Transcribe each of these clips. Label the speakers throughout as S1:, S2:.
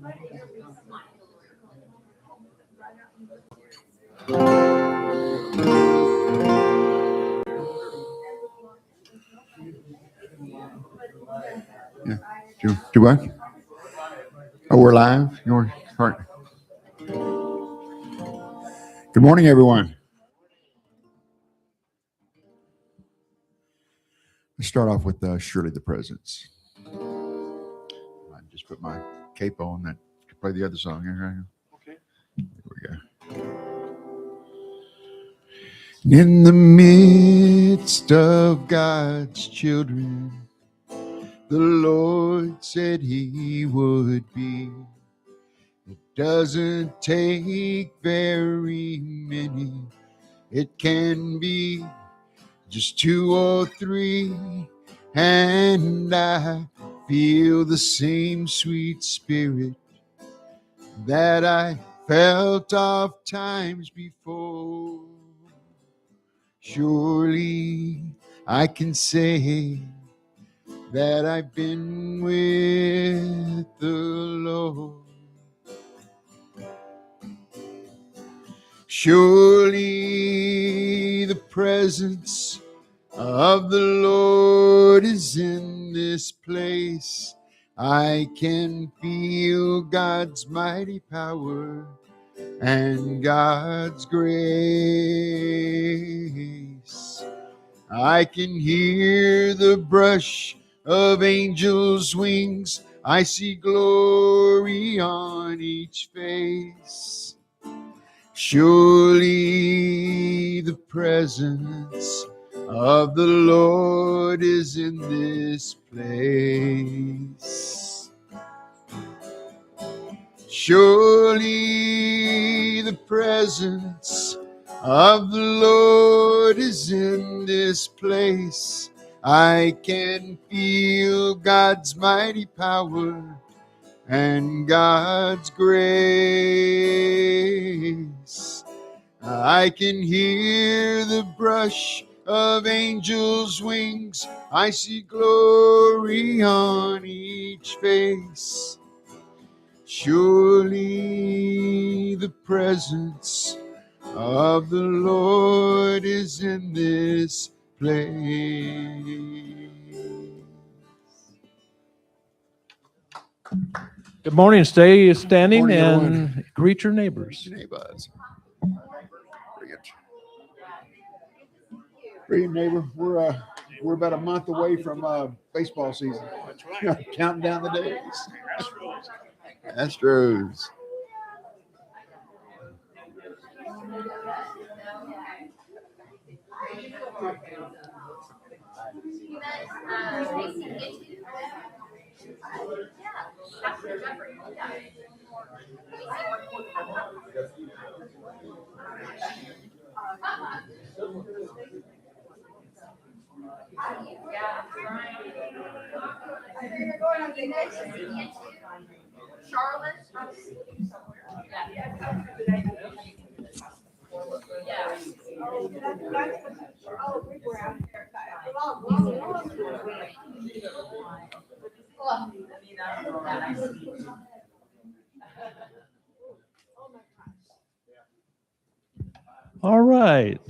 S1: Yeah. Do what? Oh, we're live. You're start. Good morning, everyone. Let's start off with Surely the Presence. I just put my cape on that to play the other song. Okay. Here we go. In the midst of God's children, the Lord said He would be. It doesn't take very many. It can be just 2 or 3, and I feel the same sweet spirit that I felt of times before. Surely I can say that I've been with the Lord. Surely the presence of the Lord is in this place. I can feel God's mighty power and God's grace. I can hear the brush of angels' wings. I see glory on each face. Surely the presence of the Lord is in this place. Surely the presence of the Lord is in this place. I can feel God's mighty power and God's grace. I can hear the brush of angels' wings. I see glory on each face. Surely the presence of the Lord is in this place.
S2: Good morning. Stay standing
S1: Morning,
S2: and
S1: everyone.
S2: greet your neighbors.
S1: Neighbors. Brilliant, neighbor. We're about a month away from baseball season.
S3: That's right.
S1: Counting down the days.
S3: Astros.
S1: Astros.
S2: All right.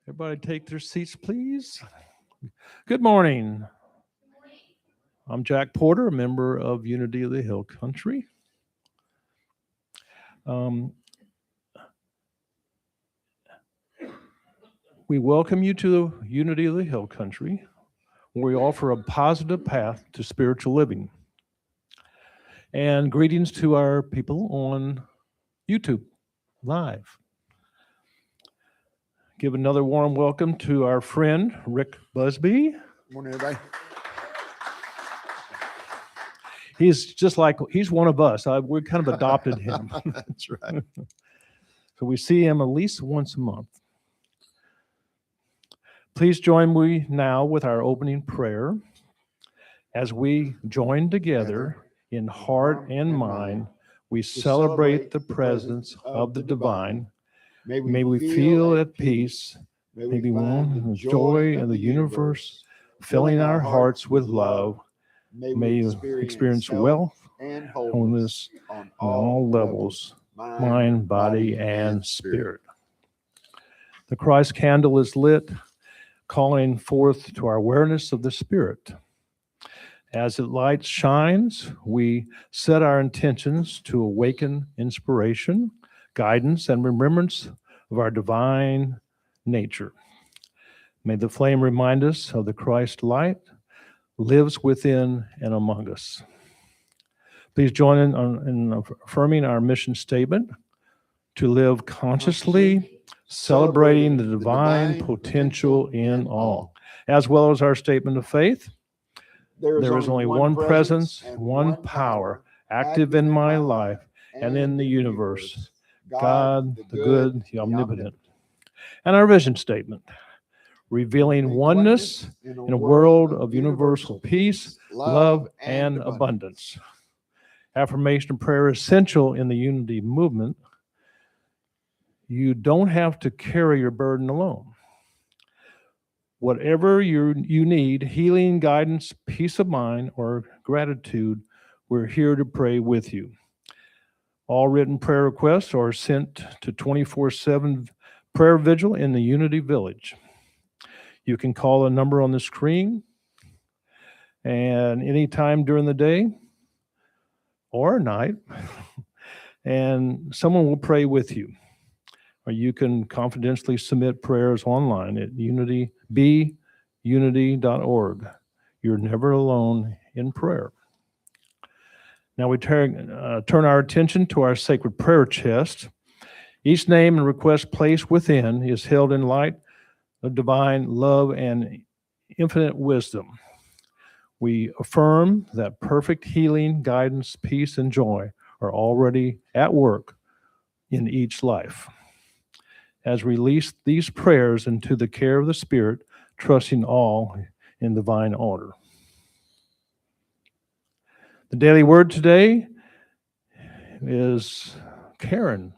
S2: Everybody take their seats, please. Good morning. I'm Jack Porter, a member of Unity of the Hill Country. We welcome you to Unity of the Hill Country, where we offer a positive path to spiritual living. And greetings to our people on YouTube Live. Give another warm welcome to our friend, Rick Busby.
S1: Good morning, everybody.
S2: He's one of us. We kind of adopted him.
S1: That's right.
S2: So we see him at least once a month. Please join me now with our opening prayer as we join together in heart and mind. We celebrate the presence of the divine. May we feel at peace. May we find the joy of the universe, filling our hearts with love. May you experience wealth
S1: and
S2: wholeness
S1: on
S2: on all levels, mind, body, and spirit. The Christ candle is lit, calling forth to our awareness of the Spirit. As the light shines, we set our intentions to awaken inspiration, guidance, and remembrance of our divine nature. May the flame remind us of the Christ light lives within and among us. Please join in affirming our mission statement to live consciously, celebrating the divine potential in all, as well as our statement of faith. There is only one presence, one power active in my life and in the universe, God, the good, the omnipotent. And our vision statement, revealing oneness in a world of universal peace, love, and abundance. Affirmation and prayer is essential in the unity movement. You don't have to carry your burden alone. Whatever you need, healing, guidance, peace of mind, or gratitude, we're here to pray with you. All written prayer requests are sent to 24/7 prayer vigil in the Unity Village. You can call the number on the screen, and anytime during the day or night, and someone will pray with you. Or you can confidentially submit prayers online at unity.org. You're never alone in prayer. Now we turn our attention to our sacred prayer chest. Each name and request placed within is held in light of divine love and infinite wisdom. We affirm that perfect healing, guidance, peace, and joy are already at work in each life. As we release these prayers into the care of the Spirit, trusting all in divine order. The daily word today is Karen.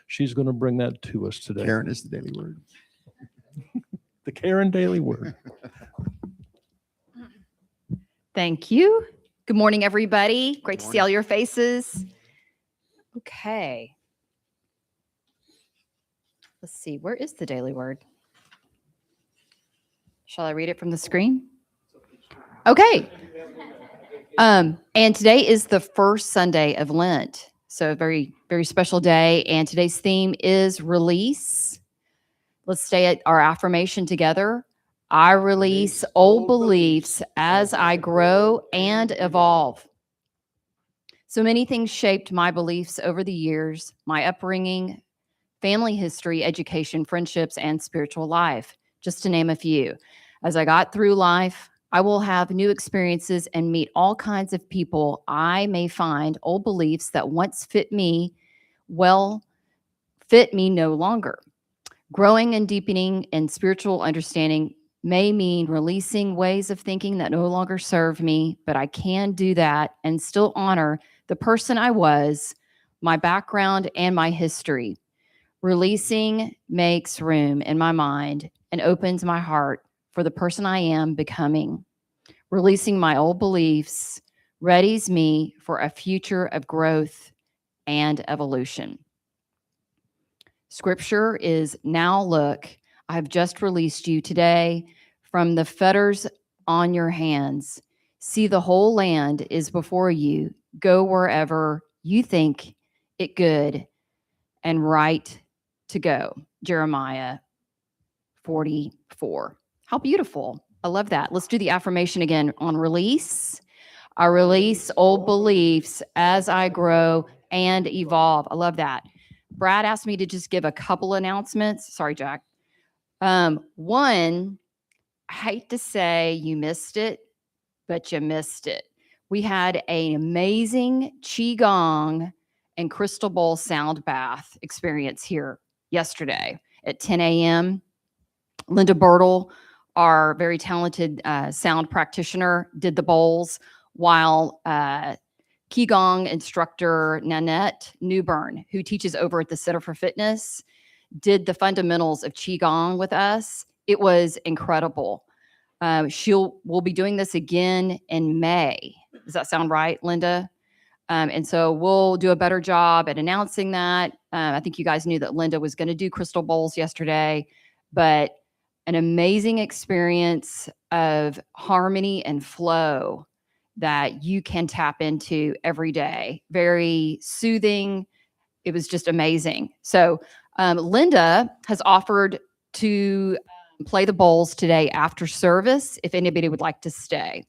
S2: She's going to bring that to us today.
S1: Karen is the daily word.
S2: The Karen Daily Word.
S3: Thank you. Good morning, everybody. Great to see all your faces. Okay. Let's see. Where is the daily word? Shall I read it from the screen? Okay. And today is the first Sunday of Lent. So a very, very special day. And today's theme is release. Let's stay at our affirmation together. I release old beliefs as I grow and evolve. So many things shaped my beliefs over the years, my upbringing, family history, education, friendships, and spiritual life, just to name a few. As I got through life, I will have new experiences and meet all kinds of people. I may find old beliefs that once fit me no longer. Growing and deepening in spiritual understanding may mean releasing ways of thinking that no longer serve me, but I can do that and still honor the person I was, my background, and my history. Releasing makes room in my mind and opens my heart for the person I am becoming. Releasing my old beliefs readies me for a future of growth and evolution. Scripture is, now look, I have just released you today from the fetters on your hands. See, the whole land is before you. Go wherever you think it good and right to go. Jeremiah 44. How beautiful. I love that. Let's do the affirmation again on release. I release old beliefs as I grow and evolve. I love that. Brad asked me to just give a couple announcements. Sorry, Jack. One, I hate to say you missed it, but you missed it. We had an amazing Qigong and crystal bowl sound bath experience here yesterday at 10 a.m. Linda Bertle, our very talented sound practitioner, did the bowls, while Qigong instructor Nanette Newburn, who teaches over at the Center for Fitness, did the fundamentals of Qigong with us. It was incredible. We'll be doing this again in May. Does that sound right, Linda? And so we'll do a better job at announcing that. I think you guys knew that Linda was going to do crystal bowls yesterday, but an amazing experience of harmony and flow that you can tap into every day. Very soothing. It was just amazing. So Linda has offered to play the bowls today after service if anybody would like to stay.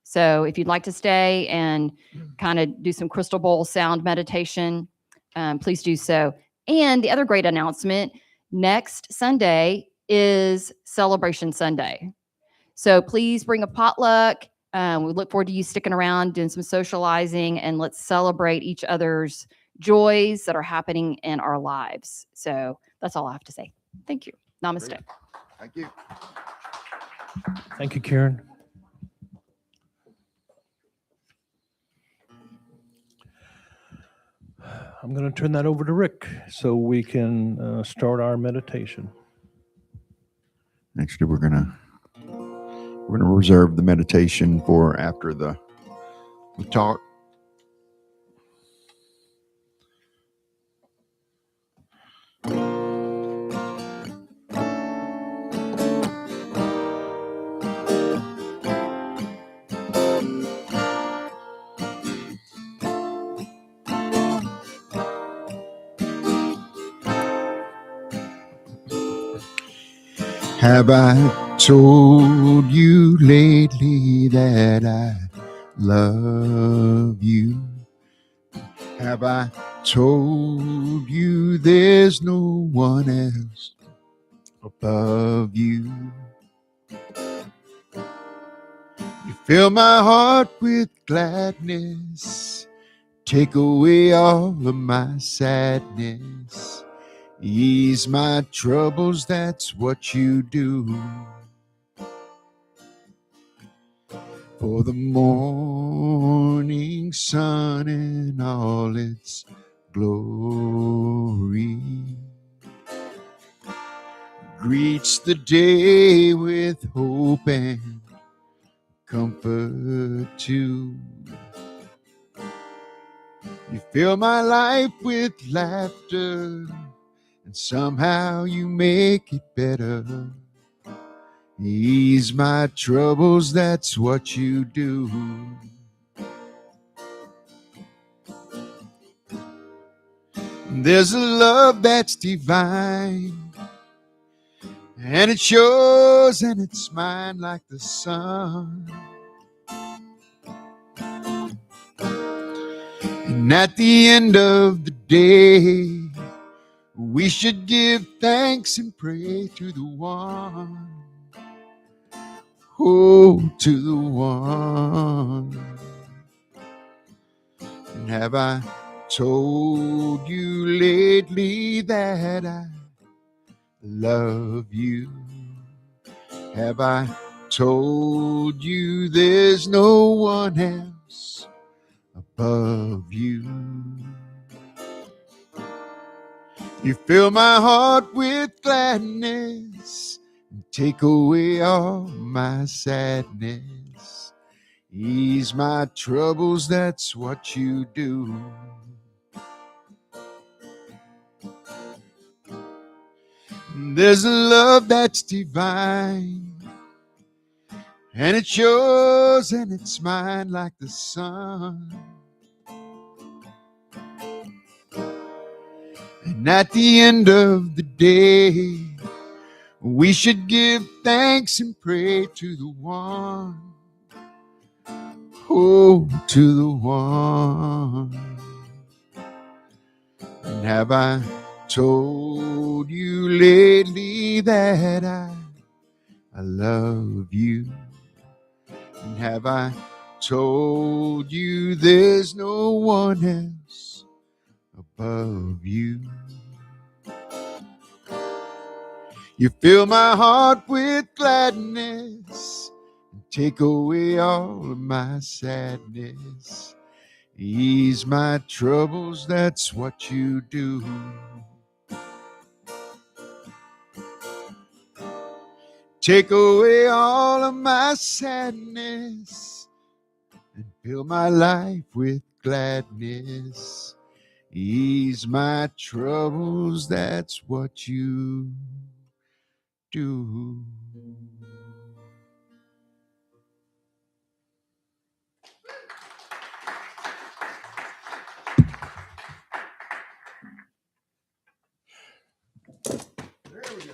S3: So if you'd like to stay and kind of do some crystal bowl sound meditation, please do so. And the other great announcement, next Sunday is Celebration Sunday. So please bring a potluck. We look forward to you sticking around, doing some socializing, and let's celebrate each other's joys that are happening in our lives. So that's all I have to say. Thank you. Namaste.
S1: Great. Thank you.
S2: Thank you, Karen. I'm going to turn that over to Rick so we can start our meditation.
S1: Actually, we're gonna reserve the meditation for after the talk. Have I told you lately that I love you? Have I told you there's no one else above you? You fill my heart with gladness, take away all of my sadness. Ease my troubles, that's what you do. For the morning sun and all its glory greets the day with hope and comfort too. You fill my life with laughter, and somehow you make it better. Ease my troubles, that's what you do. There's a love that's divine, and it's yours and it's mine like the sun. And at the end of the day, we should give thanks and pray to the one, oh, to the one. And have I told you lately that I love you? Have I told you there's no one else above you? You fill my heart with gladness and take away all my sadness. Ease my troubles, that's what you do. There's a love that's divine, and it's yours and it's mine like the sun. And at the end of the day, we should give thanks and pray to the one, oh, to the one. And have I told you lately that I love you? And have I told you there's no one else above you? You fill my heart with gladness and take away all of my sadness. Ease my troubles, that's what you do. Take away all of my sadness and Fill my life with gladness. Ease my troubles, that's what you do. There we go.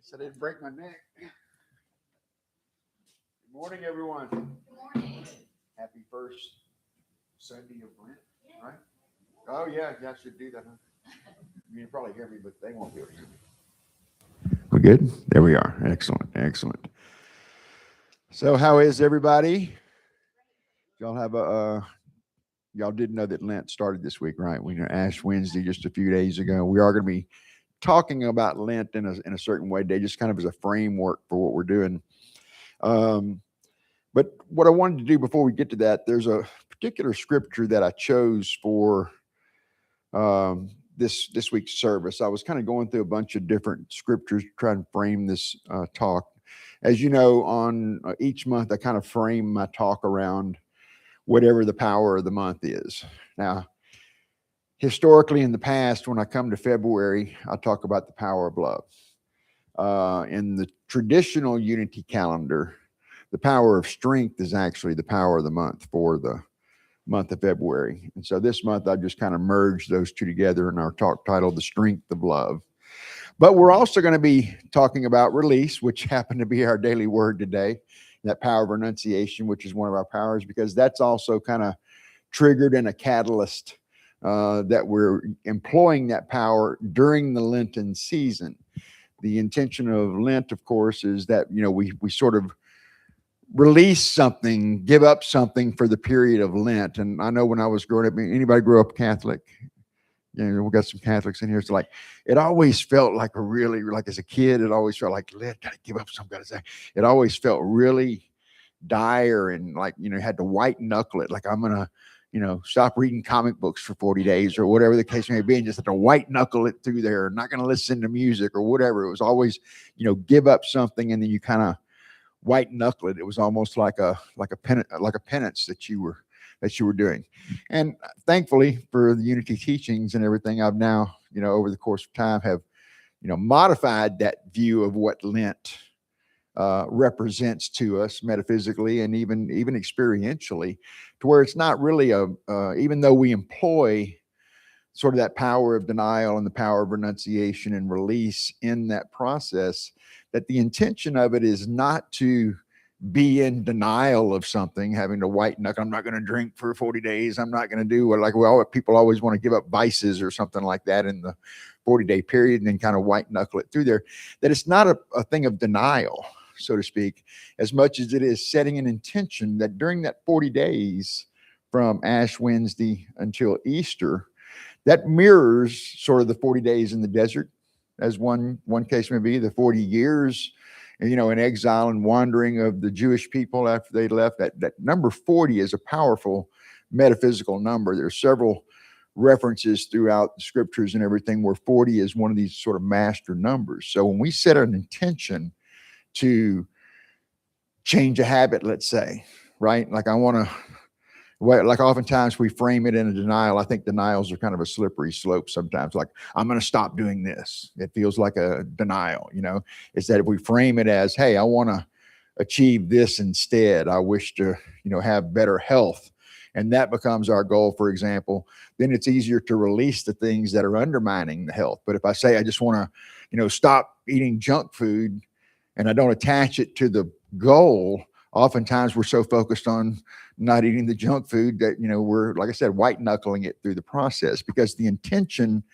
S1: So I didn't break my neck. Good morning, everyone.
S3: Good morning.
S1: Happy first Sunday of Lent, right? Oh, yeah, I should do that, huh? You can probably hear me, but they won't be able to hear me. We're good? There we are. Excellent, excellent. So how is everybody? Y'all have y'all did know that Lent started this week, right? We know Ash Wednesday just a few days ago. We are going to be talking about Lent in a certain way today, just kind of as a framework for what we're doing. But what I wanted to do before we get to that, there's a particular scripture that I chose for this week's service. I was kind of going through a bunch of different scriptures to try and frame this talk. As you know, on each month, I kind of frame my talk around whatever the power of the month is. Now, historically in the past, when I come to February, I talk about the power of love. In the traditional Unity calendar, the power of strength is actually the power of the month for the month of February. And so this month, I've just kind of merged those two together in our talk titled, The Strength of Love. But we're also going to be talking about release, which happened to be our daily word today, that power of renunciation, which is one of our powers, because that's also kind of triggered in a catalyst that we're employing that power during the Lenten season. The intention of Lent, of course, is that, you know, we sort of release something, give up something for the period of Lent. And I know when I was growing up, anybody grew up Catholic? You know, we got some Catholics in here. So like, it always felt like a really, like as a kid, it always felt like, gotta give up some, gotta say. It always felt really dire and like, you know, had to white knuckle it. Like I'm going to, you know, stop reading comic books for 40 days or whatever the case may be, and just have to white knuckle it through there. Not going to listen to music or whatever. It was always, you know, give up something and then you kind of white knuckle it. It was almost like a penance that you were doing. And thankfully for the Unity teachings and everything, I've now, you know, over the course of time have, you know, modified that view of what Lent represents to us metaphysically and even experientially, to where it's not really even though we employ sort of that power of denial and the power of renunciation and release in that process, that the intention of it is not to be in denial of something, having to white knuckle. I'm not going to drink for 40 days. I'm not going to do what, like, well, people always want to give up vices or something like that in the 40-day period and then kind of white knuckle it through there. That it's not a thing of denial, so to speak, as much as it is setting an intention that during that 40 days from Ash Wednesday until Easter, that mirrors sort of the 40 days in the desert, as one case may be, the 40 years, you know, in exile and wandering of the Jewish people after they left. That number 40 is a powerful metaphysical number. There are several references throughout the scriptures and everything where 40 is one of these sort of master numbers. So when we set an intention to change a habit, let's say, right? Like I want to, well, like oftentimes we frame it in a denial. I think denials are kind of a slippery slope sometimes. Like, I'm going to stop doing this. It feels like a denial, you know. It's that if we frame it as, hey, I want to achieve this instead. I wish to, you know, have better health. And that becomes our goal, for example, then it's easier to release the things that are undermining the health. But if I say I just want to, you know, stop eating junk food and I don't attach it to the goal, oftentimes we're so focused on not eating the junk food that, you know, we're, like I said, white knuckling it through the process, because the intention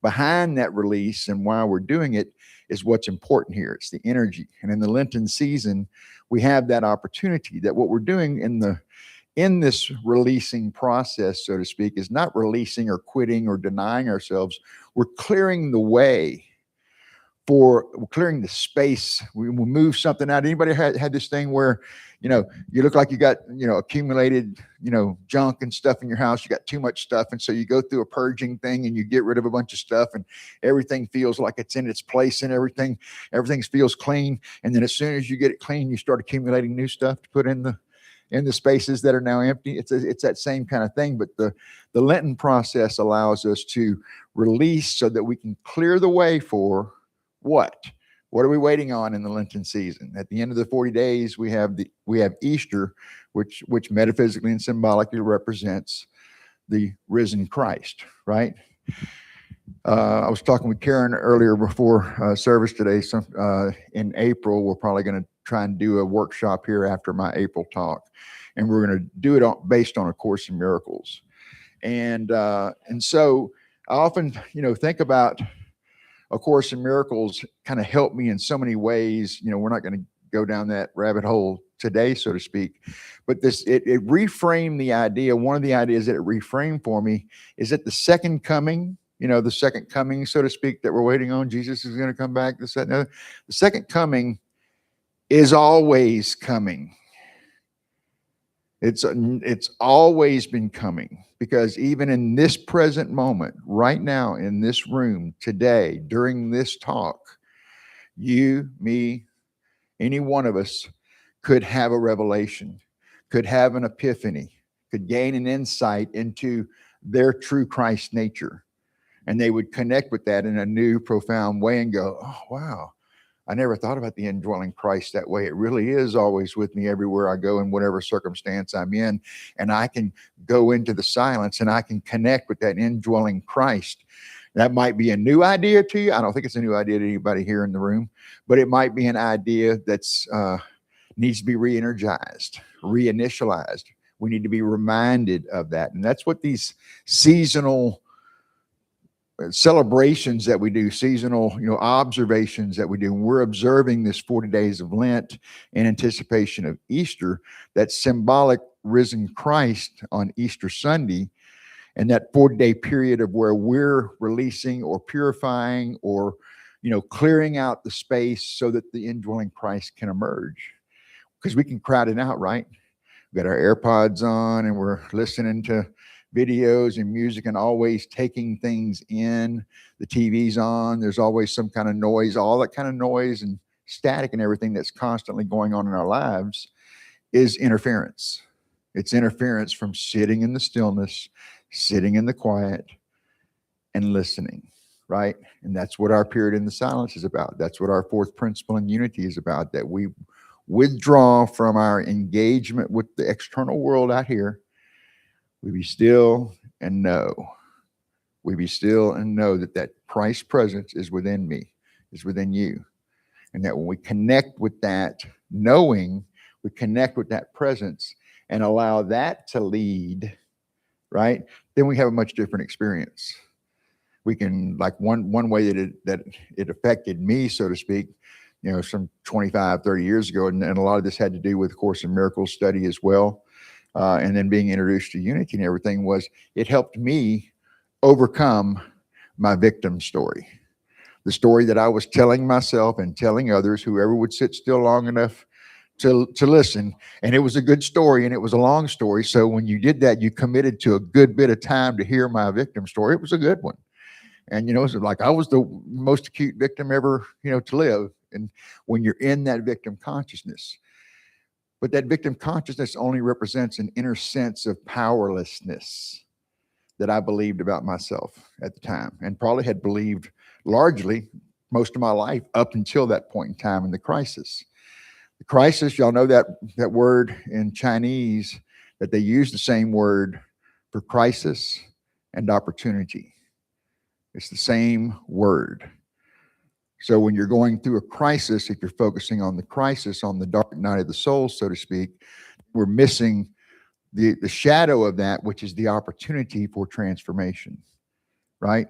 S1: behind that release and why we're doing it is what's important here. It's the energy. And in the Lenten season, we have that opportunity that what we're doing in this releasing process, so to speak, is not releasing or quitting or denying ourselves. We're clearing the way for clearing the space. We will move something out. Anybody had this thing where, you know, you look like you got, you know, accumulated, you know, junk and stuff in your house. You got too much stuff. And so you go through a purging thing and you get rid of a bunch of stuff and everything feels like it's in its place and everything feels clean. And then as soon as you get it clean, you start accumulating new stuff to put in in the spaces that are now empty. It's that same kind of thing, but the Lenten process allows us to release so that we can clear the way for what? What are we waiting on in the Lenten season? At the end of the 40 days, we have Easter, which metaphysically and symbolically represents the risen Christ, right? I was talking with Karen earlier before service today. In April, we're probably going to try and do a workshop here after my April talk, and we're going to do it based on A Course in Miracles. And so I often, think about A Course in Miracles kind of helped me in so many ways. We're not going to go down that rabbit hole today, so to speak, but it reframed the idea. One of the ideas that it reframed for me is that the second coming, the second coming, so to speak, that we're waiting on, Jesus is going to come back. The second coming is always coming. It's always been coming, because even in this present moment, right now, in this room, today, during this talk, you, me, any one of us could have a revelation, could have an epiphany, could gain an insight into their true Christ nature. And they would connect with that in a new, profound way and go, oh, wow, I never thought about the indwelling Christ that way. It really is always with me everywhere I go, in whatever circumstance I'm in. And I can go into the silence and I can connect with that indwelling Christ. That might be a new idea to you. I don't think it's a new idea to anybody here in the room, but it might be an idea that's needs to be re-energized, reinitialized. We need to be reminded of that. And that's what these seasonal celebrations that we do, seasonal, observations that we do. We're observing this 40 days of Lent in anticipation of Easter, that symbolic risen Christ on Easter Sunday, and that 40-day period of where we're releasing or purifying or, clearing out the space so that the indwelling Christ can emerge. Because we can crowd it out, right? We've got our AirPods on and we're listening to videos and music and always taking things in. The TV's on. There's always some kind of noise. All that kind of noise and static and everything that's constantly going on in our lives is interference. It's interference from sitting in the stillness, sitting in the quiet, and listening, right? And that's what our period in the silence is about. That's what our fourth principle in unity is about, that we withdraw from our engagement with the external world out here. We be still and know. We be still and know that Christ's presence is within me, is within you. And that when we connect with that knowing, we connect with that presence and allow that to lead, right? Then we have a much different experience. We can, like one way that it affected me, so to speak, some 25, 30 years ago, and a lot of this had to do with A Course in Miracles study as well. And then being introduced to unity and everything, was it helped me overcome my victim story. The story that I was telling myself and telling others, whoever would sit still long enough to listen. And it was a good story and it was a long story. So when you did that, you committed to a good bit of time to hear my victim story. It was a good one. And, it was like I was the most acute victim ever, to live. And when you're in that victim consciousness, but that victim consciousness only represents an inner sense of powerlessness that I believed about myself at the time, and probably had believed largely most of my life up until that point in time in the crisis. The crisis, y'all know that word in Chinese, that they use the same word for crisis and opportunity. It's the same word. So when you're going through a crisis, if you're focusing on the crisis, on the dark night of the soul, so to speak, we're missing the shadow of that, which is the opportunity for transformation, right?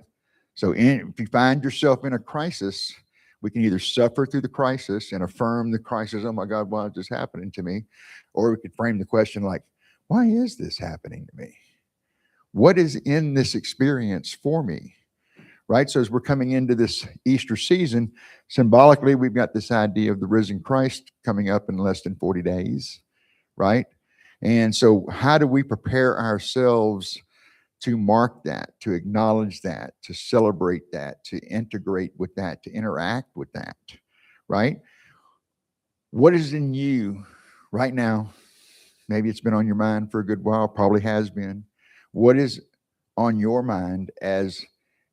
S1: So if you find yourself in a crisis, we can either suffer through the crisis and affirm the crisis, oh my God, why is this happening to me? Or we could frame the question like, why is this happening to me? What is in this experience for me? Right? So as we're coming into this Easter season, symbolically, we've got this idea of the risen Christ coming up in less than 40 days, right? And so how do we prepare ourselves to mark that, to acknowledge that, to celebrate that, to integrate with that, to interact with that, right? What is in you right now Maybe it's been on your mind for a good while, probably has been. What is on your mind as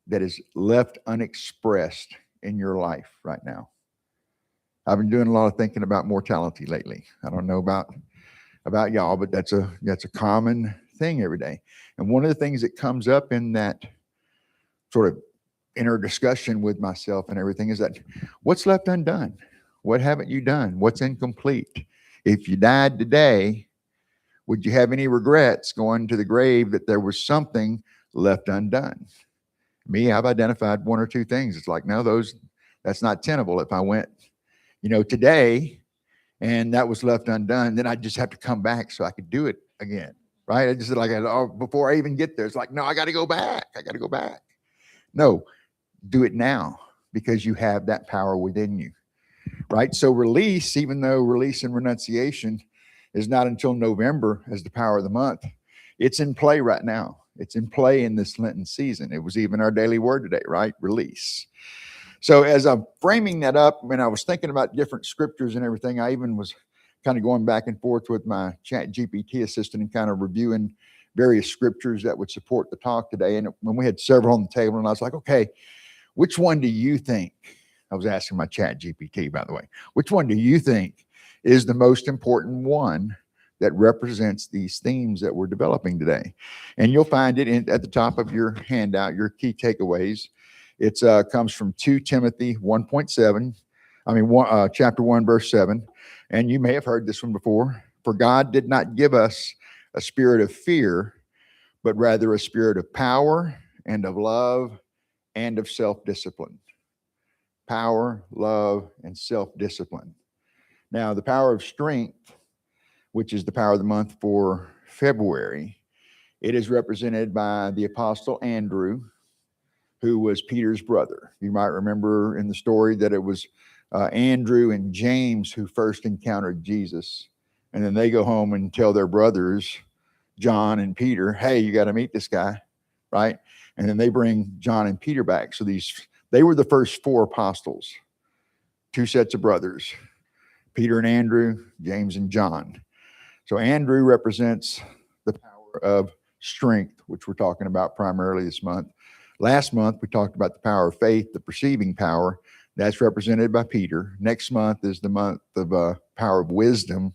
S1: that is left unexpressed in your life right now? I've been doing a lot of thinking about mortality lately. I don't know about y'all, but that's a common thing every day. And one of the things that comes up in that sort of inner discussion with myself and everything is that what's left undone? What haven't you done? What's incomplete? If you died today, would you have any regrets going to the grave that there was something left undone? Me, I've identified one or two things. It's like, no, that's not tenable. If I went, today and that was left undone, then I'd just have to come back so I could do it again. Right? I just before I even get there, it's like, no, I got to go back. I got to go back. No, do it now because you have that power within you. Right? So release, even though release and renunciation is not until November as the power of the month, it's in play right now. It's in play in this Lenten season. It was even our daily word today, right? Release. So as I'm framing that up, when I was thinking about different scriptures and everything, I even was kind of going back and forth with my chat GPT assistant and kind of reviewing various scriptures that would support the talk today. And when we had several on the table, and I was like, okay, which one do you think? I was asking my chat GPT, by the way, which one do you think is the most important one that represents these themes that we're developing today? And you'll find it at the top of your handout, your key takeaways. It comes from 2 Timothy 1.7, chapter 1, verse 7. And you may have heard this one before. For God did not give us a spirit of fear, but rather a spirit of power and of love and of self-discipline. Power, love, and self-discipline. Now, the power of strength, which is the power of the month for February, it is represented by the Apostle Andrew, who was Peter's brother. You might remember in the story that it was Andrew and James who first encountered Jesus. And then they go home and tell their brothers, John and Peter, hey, you got to meet this guy, right? And then they bring John and Peter back. So they were the first 4 apostles, 2 sets of brothers, Peter and Andrew, James and John. So Andrew represents the power of strength, which we're talking about primarily this month. Last month, we talked about the power of faith, the perceiving power. That's represented by Peter. Next month is the month of power of wisdom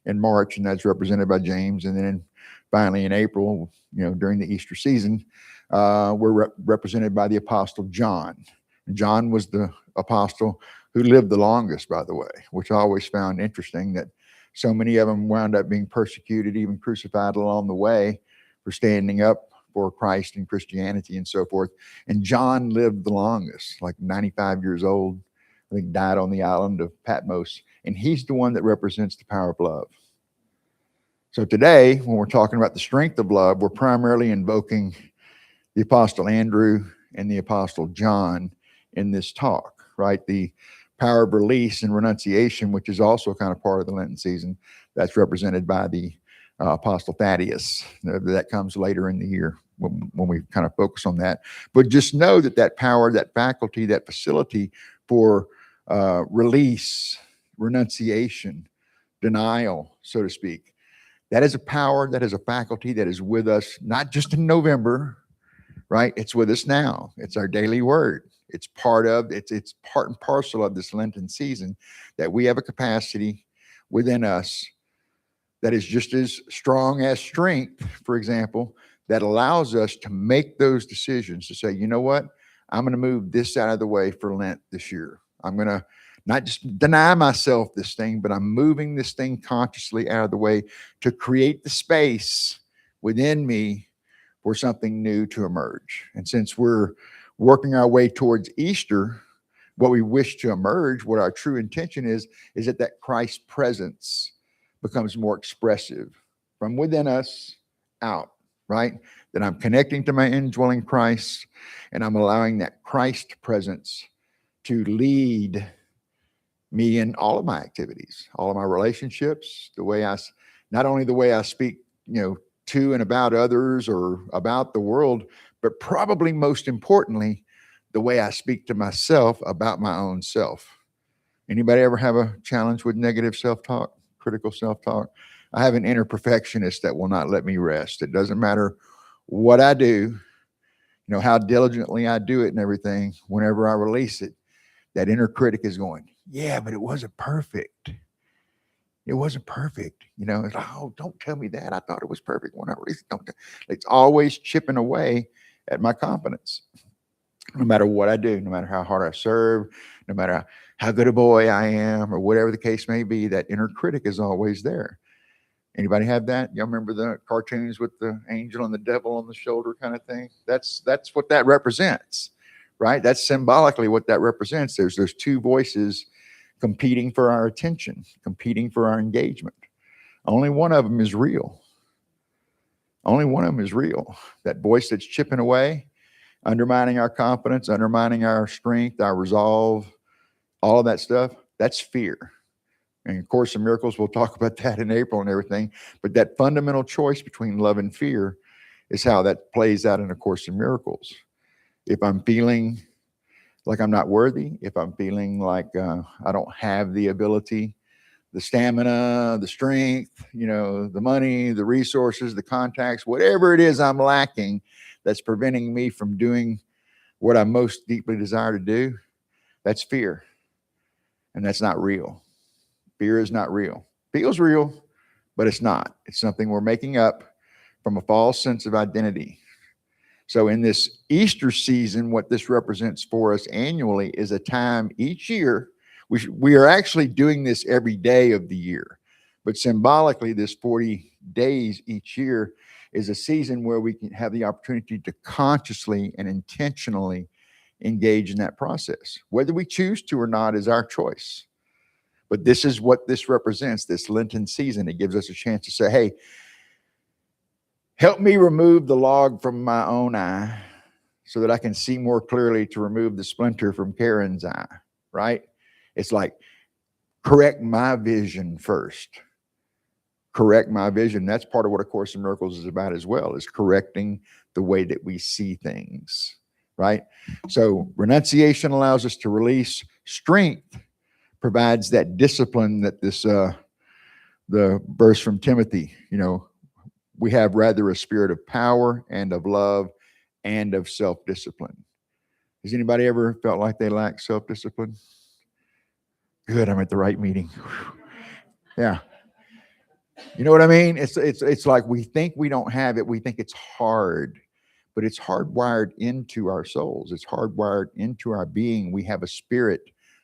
S1: in March, and that's represented by James. And then finally in April, during the Easter season, we're represented by the Apostle John. John was the apostle who lived the longest, by the way, which I always found interesting that so many of them wound up being persecuted, even crucified along the way for standing up for Christ and Christianity and so forth. And John lived the longest, like 95 years old. I think died on the island of Patmos. And he's the one that represents the power of love. So today, when we're talking about the strength of love, we're primarily invoking the Apostle Andrew and the Apostle John in this talk, right? The power of release and renunciation, which is also kind of part of the Lenten season, that's represented by the Apostle Thaddeus. That comes later in the year when we kind of focus on that. But just know that power, that faculty, that facility for release, renunciation, denial, so to speak, that is a power, that is a faculty that is with us, not just in November, right? It's with us now. It's our daily word. It's part and parcel of this Lenten season that we have a capacity within us that is just as strong as strength, for example, that allows us to make those decisions to say, you know what, I'm going to move this out of the way for Lent this year. I'm going to not just deny myself this thing, but I'm moving this thing consciously out of the way to create the space within me for something new to emerge. And since we're working our way towards Easter, what we wish to emerge, what our true intention is that Christ's presence becomes more expressive from within us out, right? That I'm connecting to my indwelling Christ and I'm allowing that Christ presence to lead me in all of my activities, all of my relationships, not only the way I speak, to and about others or about the world, but probably most importantly, the way I speak to myself about my own self. Anybody ever have a challenge with negative self-talk, critical self-talk? I have an inner perfectionist that will not let me rest. It doesn't matter what I do, how diligently I do it and everything. Whenever I release it, that inner critic is going, yeah, but it wasn't perfect. It wasn't perfect. It's like, oh, don't tell me that. I thought it was perfect when I released it. It's always chipping away at my confidence. No matter what I do, no matter how hard I serve, no matter how good a boy I am, or whatever the case may be, that inner critic is always there. Anybody have that? Y'all remember the cartoons with the angel and the devil on the shoulder kind of thing? That's what that represents, right? That's symbolically what that represents. There's those two voices competing for our attention, competing for our engagement. Only one of them is real. Only one of them is real. That voice that's chipping away, undermining our confidence, undermining our strength, our resolve, all of that stuff, that's fear. And of Course in Miracles, we'll talk about that in April and everything. But that fundamental choice between love and fear is how that plays out in A Course in Miracles. If I'm feeling like I'm not worthy, if I'm feeling like I don't have the ability, the stamina, the strength, the money, the resources, the contacts, whatever it is I'm lacking that's preventing me from doing what I most deeply desire to do, that's fear. And that's not real. Fear is not real. Feels real, but it's not. It's something we're making up from a false sense of identity. So in this Easter season, what this represents for us annually is a time each year. We are actually doing this every day of the year, but symbolically, this 40 days each year is a season where we can have the opportunity to consciously and intentionally engage in that process. Whether we choose to or not is our choice. But this is what this represents, this Lenten season. It gives us a chance to say, hey, help me remove the log from my own eye so that I can see more clearly to remove the splinter from Karen's eye, right? It's like, correct my vision first. Correct my vision. That's part of what A Course in Miracles is about as well, is correcting the way that we see things, right? So renunciation allows us to release. Strength provides that discipline that this the verse from Timothy, we have rather a spirit of power and of love and of self-discipline. Has anybody ever felt like they lack self-discipline? Good, I'm at the right meeting. Yeah. You know what I mean? It's like we think we don't have it. We think it's hard, but it's hardwired into our souls. It's hardwired into our being. We have a spirit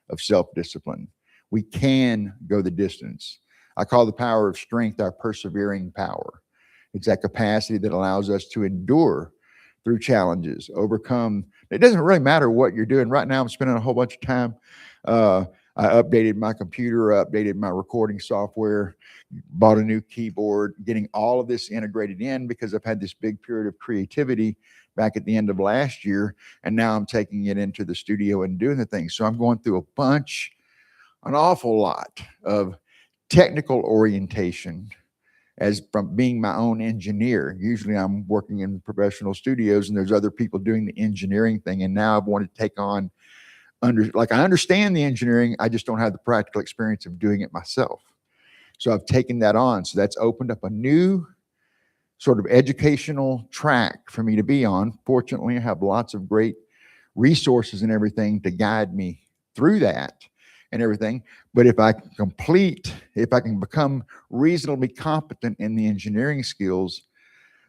S1: of self-discipline. We can go the distance. I call the power of strength our persevering power. It's that capacity that allows us to endure through challenges, overcome. It doesn't really matter what you're doing. Right now, I'm spending a whole bunch of time. I updated my computer, updated my recording software, bought a new keyboard, getting all of this integrated in because I've had this big period of creativity back at the end of last year. And now I'm taking it into the studio and doing the things. So I'm going through an awful lot of technical orientation as from being my own engineer. Usually I'm working in professional studios and there's other people doing the engineering thing. And now I've wanted to take on I understand the engineering. I just don't have the practical experience of doing it myself. So I've taken that on. So that's opened up a new sort of educational track for me to be on. Fortunately, I have lots of great resources and everything to guide me through that and everything. But if I can become reasonably competent in the engineering skills,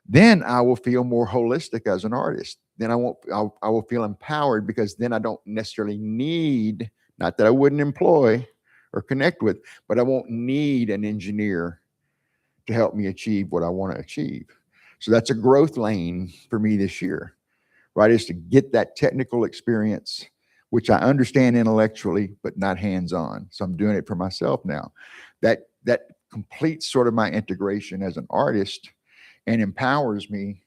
S1: then I will feel more holistic as an artist. Then I will feel empowered because then I don't necessarily need, not that I wouldn't employ or connect with, but I won't need an engineer to help me achieve what I want to achieve. So that's a growth lane for me this year, right? Is to get that technical experience, which I understand intellectually, but not hands-on. So I'm doing it for myself now. That completes sort of my integration as an artist and empowers me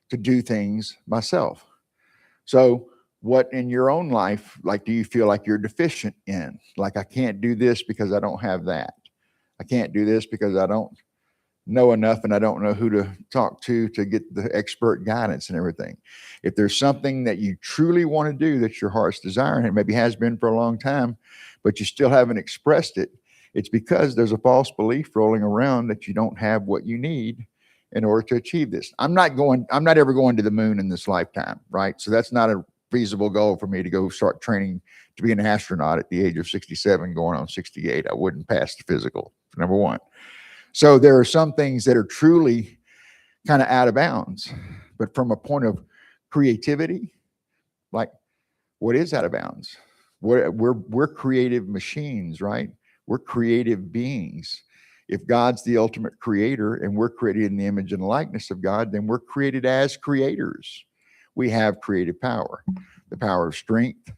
S1: to do things myself. So what in your own life, like, do you feel like you're deficient in? Like, I can't do this because I don't have that. I can't do this because I don't know enough and I don't know who to talk to get the expert guidance and everything. If there's something that you truly want to do that's your heart's desire, and it maybe has been for a long time, but you still haven't expressed it,
S4: It's because there's a false belief rolling around that you don't have what you need in order to achieve this. I'm not ever going to the moon in this lifetime, right? So that's not a feasible goal for me to go start training to be an astronaut at the age of 67, going on 68. I wouldn't pass the physical, number one. So there are some things that are truly kind of out of bounds, but from a point of creativity, like what is out of bounds? We're creative machines, right? We're creative beings. If God's the ultimate creator and we're created in the image and likeness of God, then we're created as creators. We have creative power. The power of strength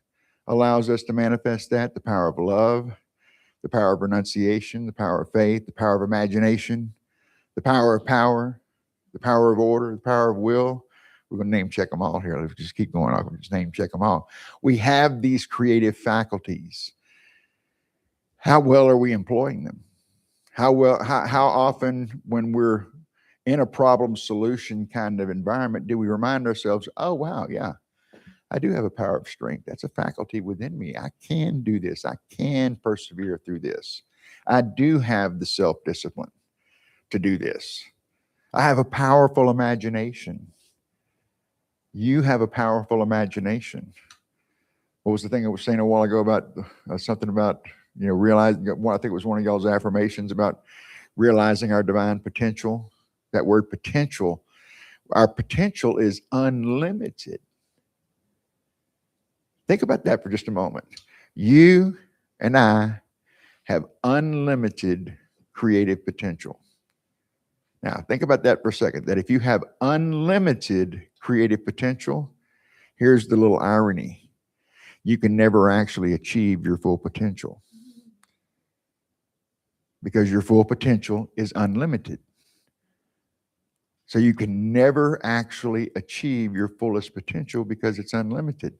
S4: allows us to manifest that, the power of love, the power of renunciation, the power of faith, the power of imagination, the power of power, the power of order, the power of will. We're going to name check them all here. Let's just keep going. I'll just name check them all. We have these creative faculties. How well are we employing them? How often when we're in a problem solution kind of environment, do we remind ourselves, oh, wow, yeah, I do have a power of strength. That's a faculty within me. I can do this. I can persevere through this. I do have the self-discipline to do this. I have a powerful imagination. You have a powerful imagination. What was the thing I was saying a while ago about something about, realizing, I think it was one of y'all's affirmations about realizing our divine potential. That word potential, our potential is unlimited. Think about that for just a moment. You and I have unlimited creative potential. Now, think about that for a second, that if you have unlimited creative potential, here's the little irony. You can never actually achieve your full potential because your full potential is unlimited. So you can never actually achieve your fullest potential because it's unlimited.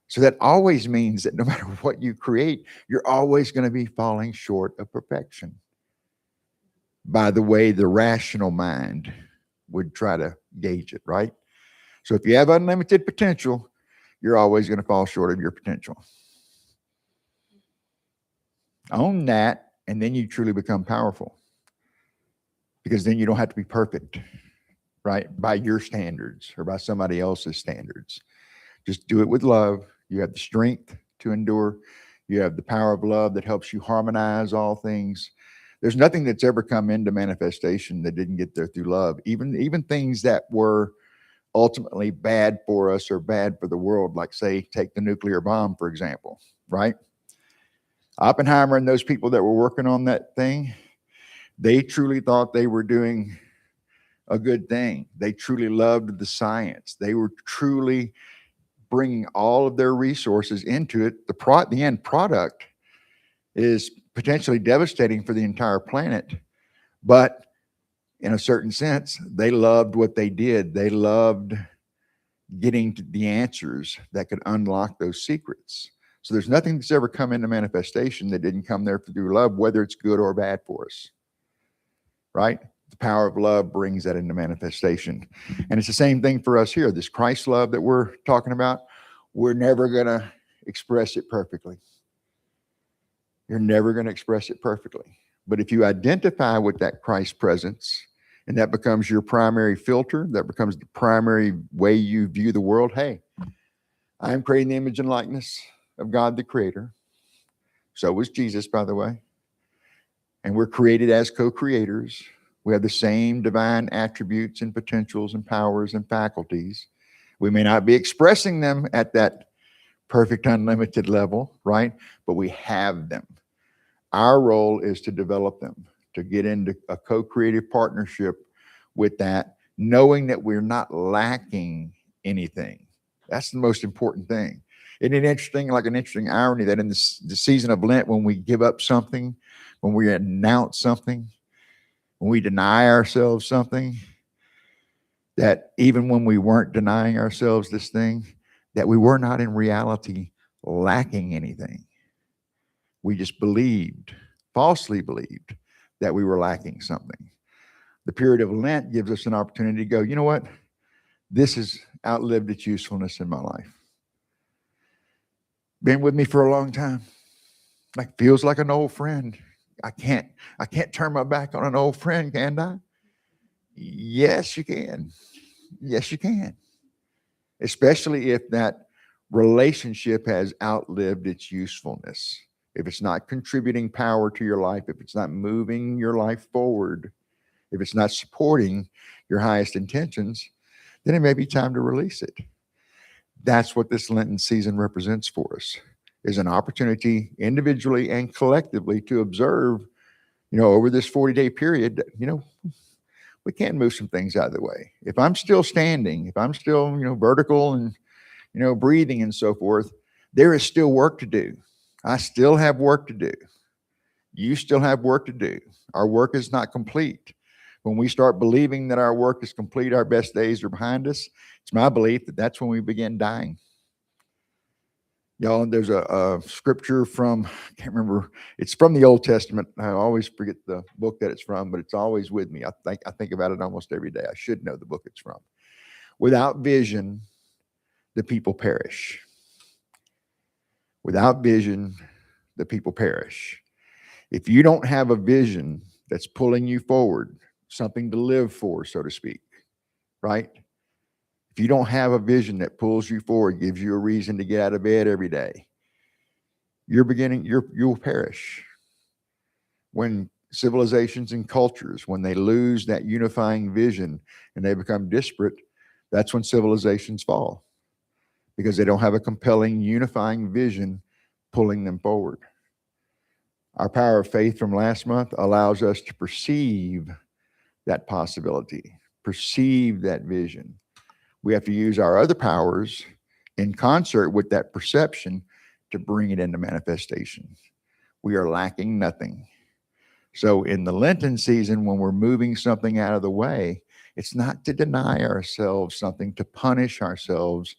S4: So that always means that no matter what you create, you're always going to be falling short of perfection. By the way, the rational mind would try to gauge it, right? So if you have unlimited potential, you're always going to fall short of your potential. Own that, and then you truly become powerful. Because then you don't have to be perfect, right? By your standards or by somebody else's standards. Just do it with love. You have the strength to endure. You have the power of love that helps you harmonize all things. There's nothing that's ever come into manifestation that didn't get there through love. Even things that were ultimately bad for us or bad for the world, like say, take the nuclear bomb, for example, right? Oppenheimer and those people that were working on that thing, they truly thought they were doing a good thing. They truly loved the science. They were truly bringing all of their resources into it. The end product is potentially devastating for the entire planet, but in a certain sense, they loved what they did. They loved getting to the answers that could unlock those secrets. So there's nothing that's ever come into manifestation that didn't come there through love, whether it's good or bad for us, right? The power of love brings that into manifestation. And it's the same thing for us here. This Christ love that we're talking about, we're never going to express it perfectly. You're never going to express it perfectly. But if you identify with that Christ presence, and that becomes your primary filter, that becomes the primary way you view the world, hey, I am creating the image and likeness of God the Creator. So was Jesus, by the way. And we're created as co-creators. We have the same divine attributes and potentials and powers and faculties. We may not be expressing them at that perfect unlimited level, right? But we have them. Our role is to develop them, to get into a co-creative partnership with that, knowing that we're not lacking anything. That's the most important thing. Isn't it interesting, like an interesting irony that in the season of Lent, when we give up something, when we announce something, when we deny ourselves something, that even when we weren't denying ourselves this thing, that we were not in reality lacking anything. We just believed, falsely believed, that we were lacking something. The period of Lent gives us an opportunity to go, you know what? This has outlived its usefulness in my life. Been with me for a long time. Like feels like an old friend. I can't turn my back on an old friend, can I? Yes, you can. Yes, you can. Especially if that relationship has outlived its usefulness. If it's not contributing power to your life, if it's not moving your life forward, if it's not supporting your highest intentions, then it may be time to release it. That's what this Lenten season represents for us, is an opportunity individually and collectively to observe, over this 40-day period, that, we can move some things out of the way. If I'm still standing, if I'm still, vertical and, breathing and so forth, there is still work to do. I still have work to do. You still have work to do. Our work is not complete. When we start believing that our work is complete, our best days are behind us, it's my belief that that's when we begin dying. Y'all, there's a scripture from, I can't remember, it's from the Old Testament. I always forget the book that it's from, but it's always with me. I think about it almost every day. I should know the book it's from. Without vision, the people perish. Without vision, the people perish. If you don't have a vision that's pulling you forward, something to live for, so to speak, right? If you don't have a vision that pulls you forward, gives you a reason to get out of bed every day, you'll perish. When civilizations and cultures, when they lose that unifying vision and they become disparate, that's when civilizations fall, because they don't have a compelling unifying vision pulling them forward. Our power of faith from last month allows us to perceive that possibility, perceive that vision. We have to use our other powers in concert with that perception to bring it into manifestation. We are lacking nothing. So in the Lenten season, when we're moving something out of the way, it's not to deny ourselves something, to punish ourselves,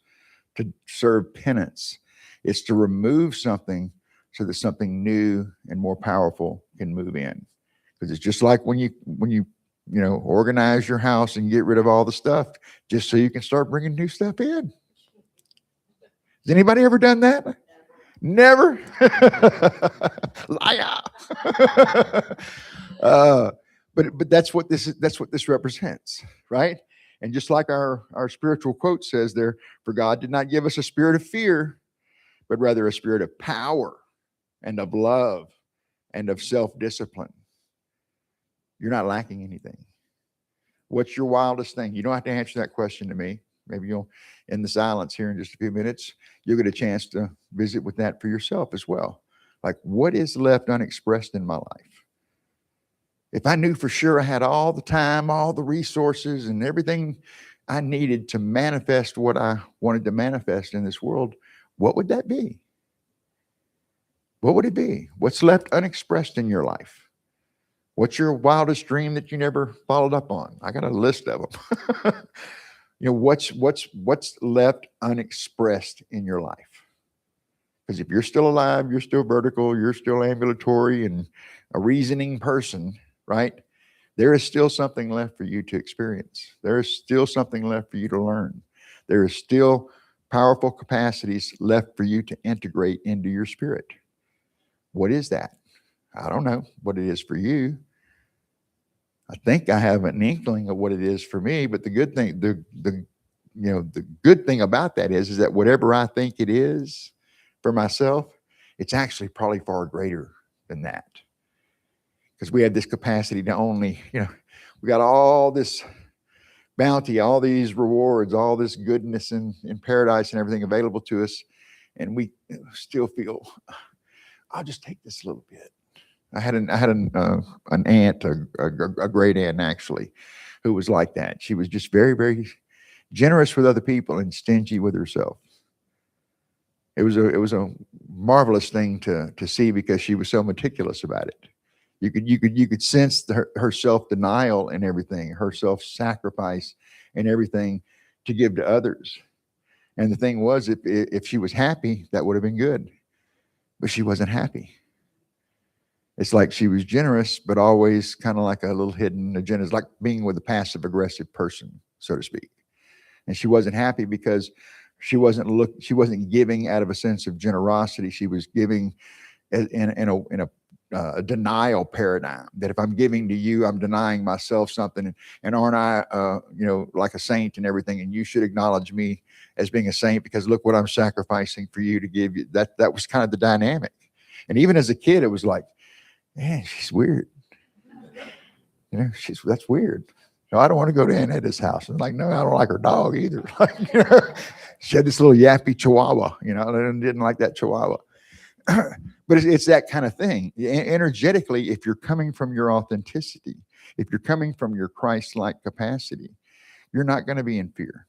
S4: to serve penance. It's to remove something so that something new and more powerful can move in. Because it's just like when you organize your house and get rid of all the stuff just so you can start bringing new stuff in. Has anybody ever done that? Never? Liar. But that's what this represents, right? And just like our spiritual quote says there, for God did not give us a spirit of fear, but rather a spirit of power and of love and of self-discipline. You're not lacking anything. What's your wildest thing? You don't have to answer that question to me. Maybe you'll, in the silence here in just a few minutes, you'll get a chance to visit with that for yourself as well. Like, what is left unexpressed in my life? If I knew for sure I had all the time, all the resources, and everything I needed to manifest what I wanted to manifest in this world, what would that be? What would it be? What's left unexpressed in your life? What's your wildest dream that you never followed up on? I got a list of them. What's left unexpressed in your life? Because if you're still alive, you're still vertical, you're still ambulatory and a reasoning person, right? There is still something left for you to experience. There is still something left for you to learn. There is still powerful capacities left for you to integrate into your spirit. What is that? I don't know what it is for you. I think I have an inkling of what it is for me, but the good thing, the good thing about that is that whatever I think it is for myself, it's actually probably far greater than that. Because we have this capacity to only, we got all this bounty, all these rewards, all this goodness in paradise and everything available to us. And we still feel, I'll just take this a little bit. I had an aunt, a great aunt actually, who was like that. She was just very, very generous with other people and stingy with herself. It was a marvelous thing to see because she was so meticulous about it. You could sense her self-denial and everything, her self-sacrifice and everything to give to others. And the thing was, if she was happy, that would have been good. But she wasn't happy. It's like she was generous, but always kind of like a little hidden agenda. It's like being with a passive-aggressive person, so to speak. And she wasn't happy because she wasn't giving out of a sense of generosity. She was giving in a denial paradigm, that if I'm giving to you, I'm denying myself something. And aren't I, like a saint and everything, and you should acknowledge me as being a saint because look what I'm sacrificing for you to give you. That was kind of the dynamic. And even as a kid, it was like, man, she's weird. That's weird. No, I don't want to go to Aunt Edda's house. And like, no, I don't like her dog either. She had this little yappy chihuahua, and didn't like that chihuahua. But it's that kind of thing. Energetically, if you're coming from your authenticity, if you're coming from your Christ-like capacity, you're not going to be in fear.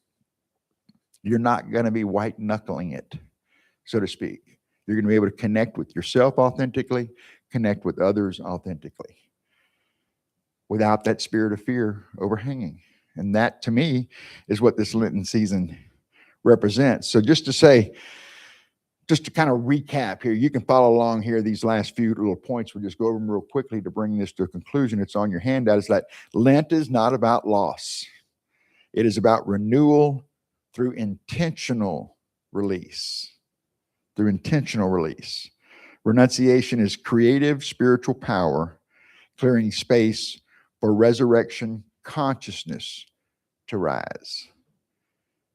S4: You're not going to be white-knuckling it, so to speak. You're going to be able to connect with yourself authentically, connect with others authentically, without that spirit of fear overhanging. And that, to me, is what this Lenten season represents. So just to kind of recap here, you can follow along here, these last few little points. We'll just go over them real quickly to bring this to a conclusion. It's on your handout. It's that Lent is not about loss. It is about renewal through intentional release. Through intentional release. Renunciation is creative spiritual power, clearing space for resurrection consciousness to rise.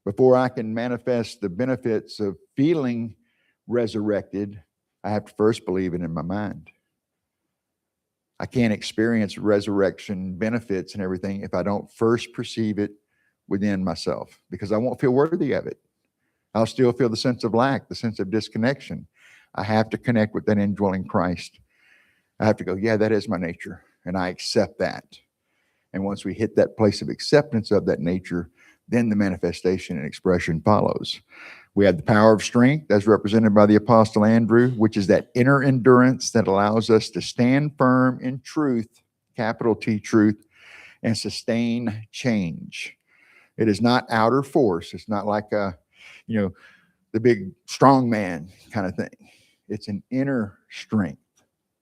S4: Before I can manifest the benefits of feeling resurrected, I have to first believe it in my mind. I can't experience resurrection benefits and everything if I don't first perceive it within myself, because I won't feel worthy of it. I'll still feel the sense of lack, the sense of disconnection. I have to connect with that indwelling Christ. I have to go, yeah, that is my nature, and I accept that. And once we hit that place of acceptance of that nature, then the manifestation and expression follows. We have the power of strength as represented by the Apostle Andrew, which is that inner endurance that allows us to stand firm in truth, capital T truth, and sustain change. It is not outer force. It's not like the big strong man kind of thing. It's an inner strength,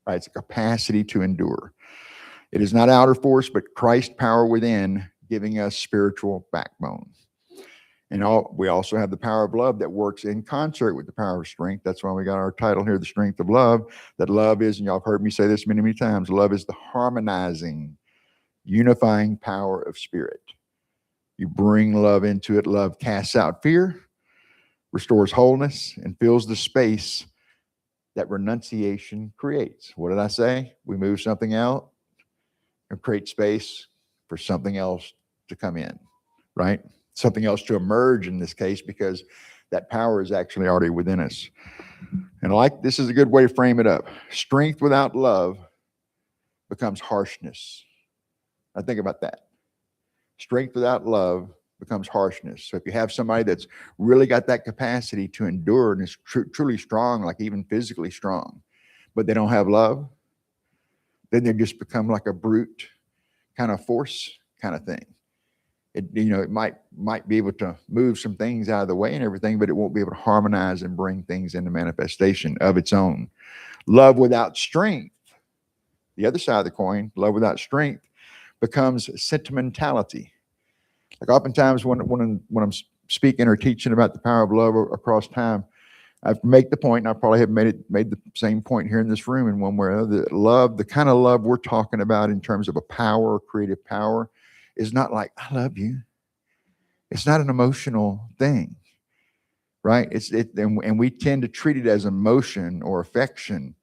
S4: right? It's a capacity to endure. It is not outer force, but Christ power within, giving us spiritual backbone. And we also have the power of love that works in concert with the power of strength. That's why we got our title here, The Strength of Love. That love is, and y'all have heard me say this many, many times, love is the harmonizing, unifying power of spirit. You bring love into it. Love casts out fear, restores wholeness, and fills the space that renunciation creates. What did I say? We move something out and create space for something else to come in, right? Something else to emerge in this case, because that power is actually already within us. And this is a good way to frame it up. Strength without love becomes harshness. Now think about that. Strength without love becomes harshness. So if you have somebody that's really got that capacity to endure and is truly strong, like even physically strong, but they don't have love, then they just become like a brute kind of force kind of thing. It might be able to move some things out of the way and everything, but it won't be able to harmonize and bring things into manifestation of its own. Love without strength, the other side of the coin, love without strength becomes sentimentality. Like oftentimes when I'm speaking or teaching about the power of love across time, I make the point, and I probably have made the same point here in this room in one way or another. Love, the kind of love we're talking about in terms of a power, creative power, is not like, I love you. It's not an emotional thing, right? And we tend to treat it as emotion or affection,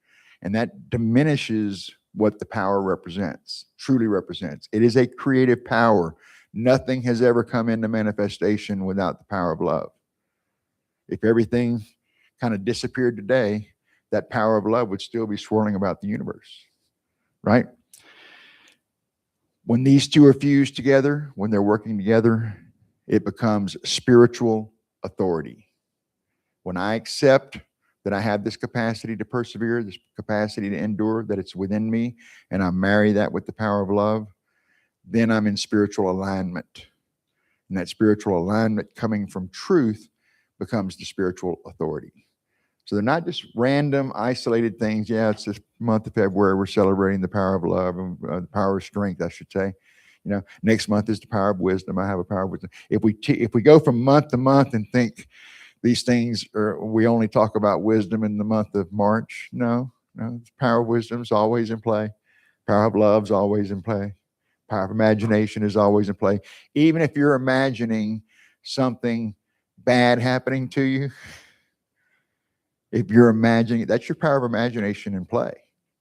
S4: and that diminishes what the power represents, truly represents. It is a creative power. Nothing has ever come into manifestation without the power of love. If everything kind of disappeared today, that power of love would still be swirling about the universe, right? When these two are fused together, when they're working together, it becomes spiritual authority. When I accept that I have this capacity to persevere, this capacity to endure, that it's within me, and I marry that with the power of love, then I'm in spiritual alignment. And that spiritual alignment coming from truth becomes the spiritual authority. So they're not just random, isolated things. Yeah, it's this month of February, we're celebrating the power of love, and the power of strength, I should say. Next month is the power of wisdom. I have a power of wisdom. If we go from month to month and think these things we only talk about wisdom in the month of March, no, You know, the power of wisdom is always in play. Power of love is always in play. Power of imagination is always in play. Even if you're imagining something bad happening to you, if you're imagining, that's your power of imagination in play.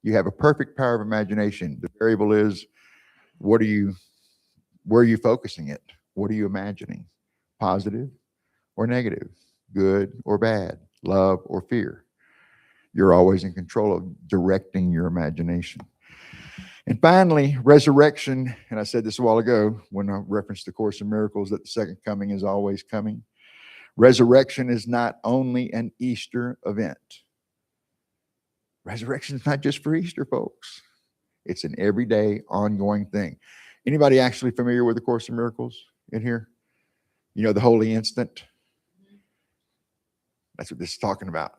S4: You have a perfect power of imagination. The variable is, where are you focusing it? What are you imagining? Positive or negative? Good or bad? Love or fear? You're always in control of directing your imagination. And finally, resurrection. And I said this a while ago when I referenced the Course in Miracles, that the second coming is always coming. Resurrection is not only an Easter event. Resurrection is not just for Easter, folks. It's an everyday, ongoing thing. Anybody actually familiar with the Course in Miracles in here? You know, the holy instant? That's what this is talking about.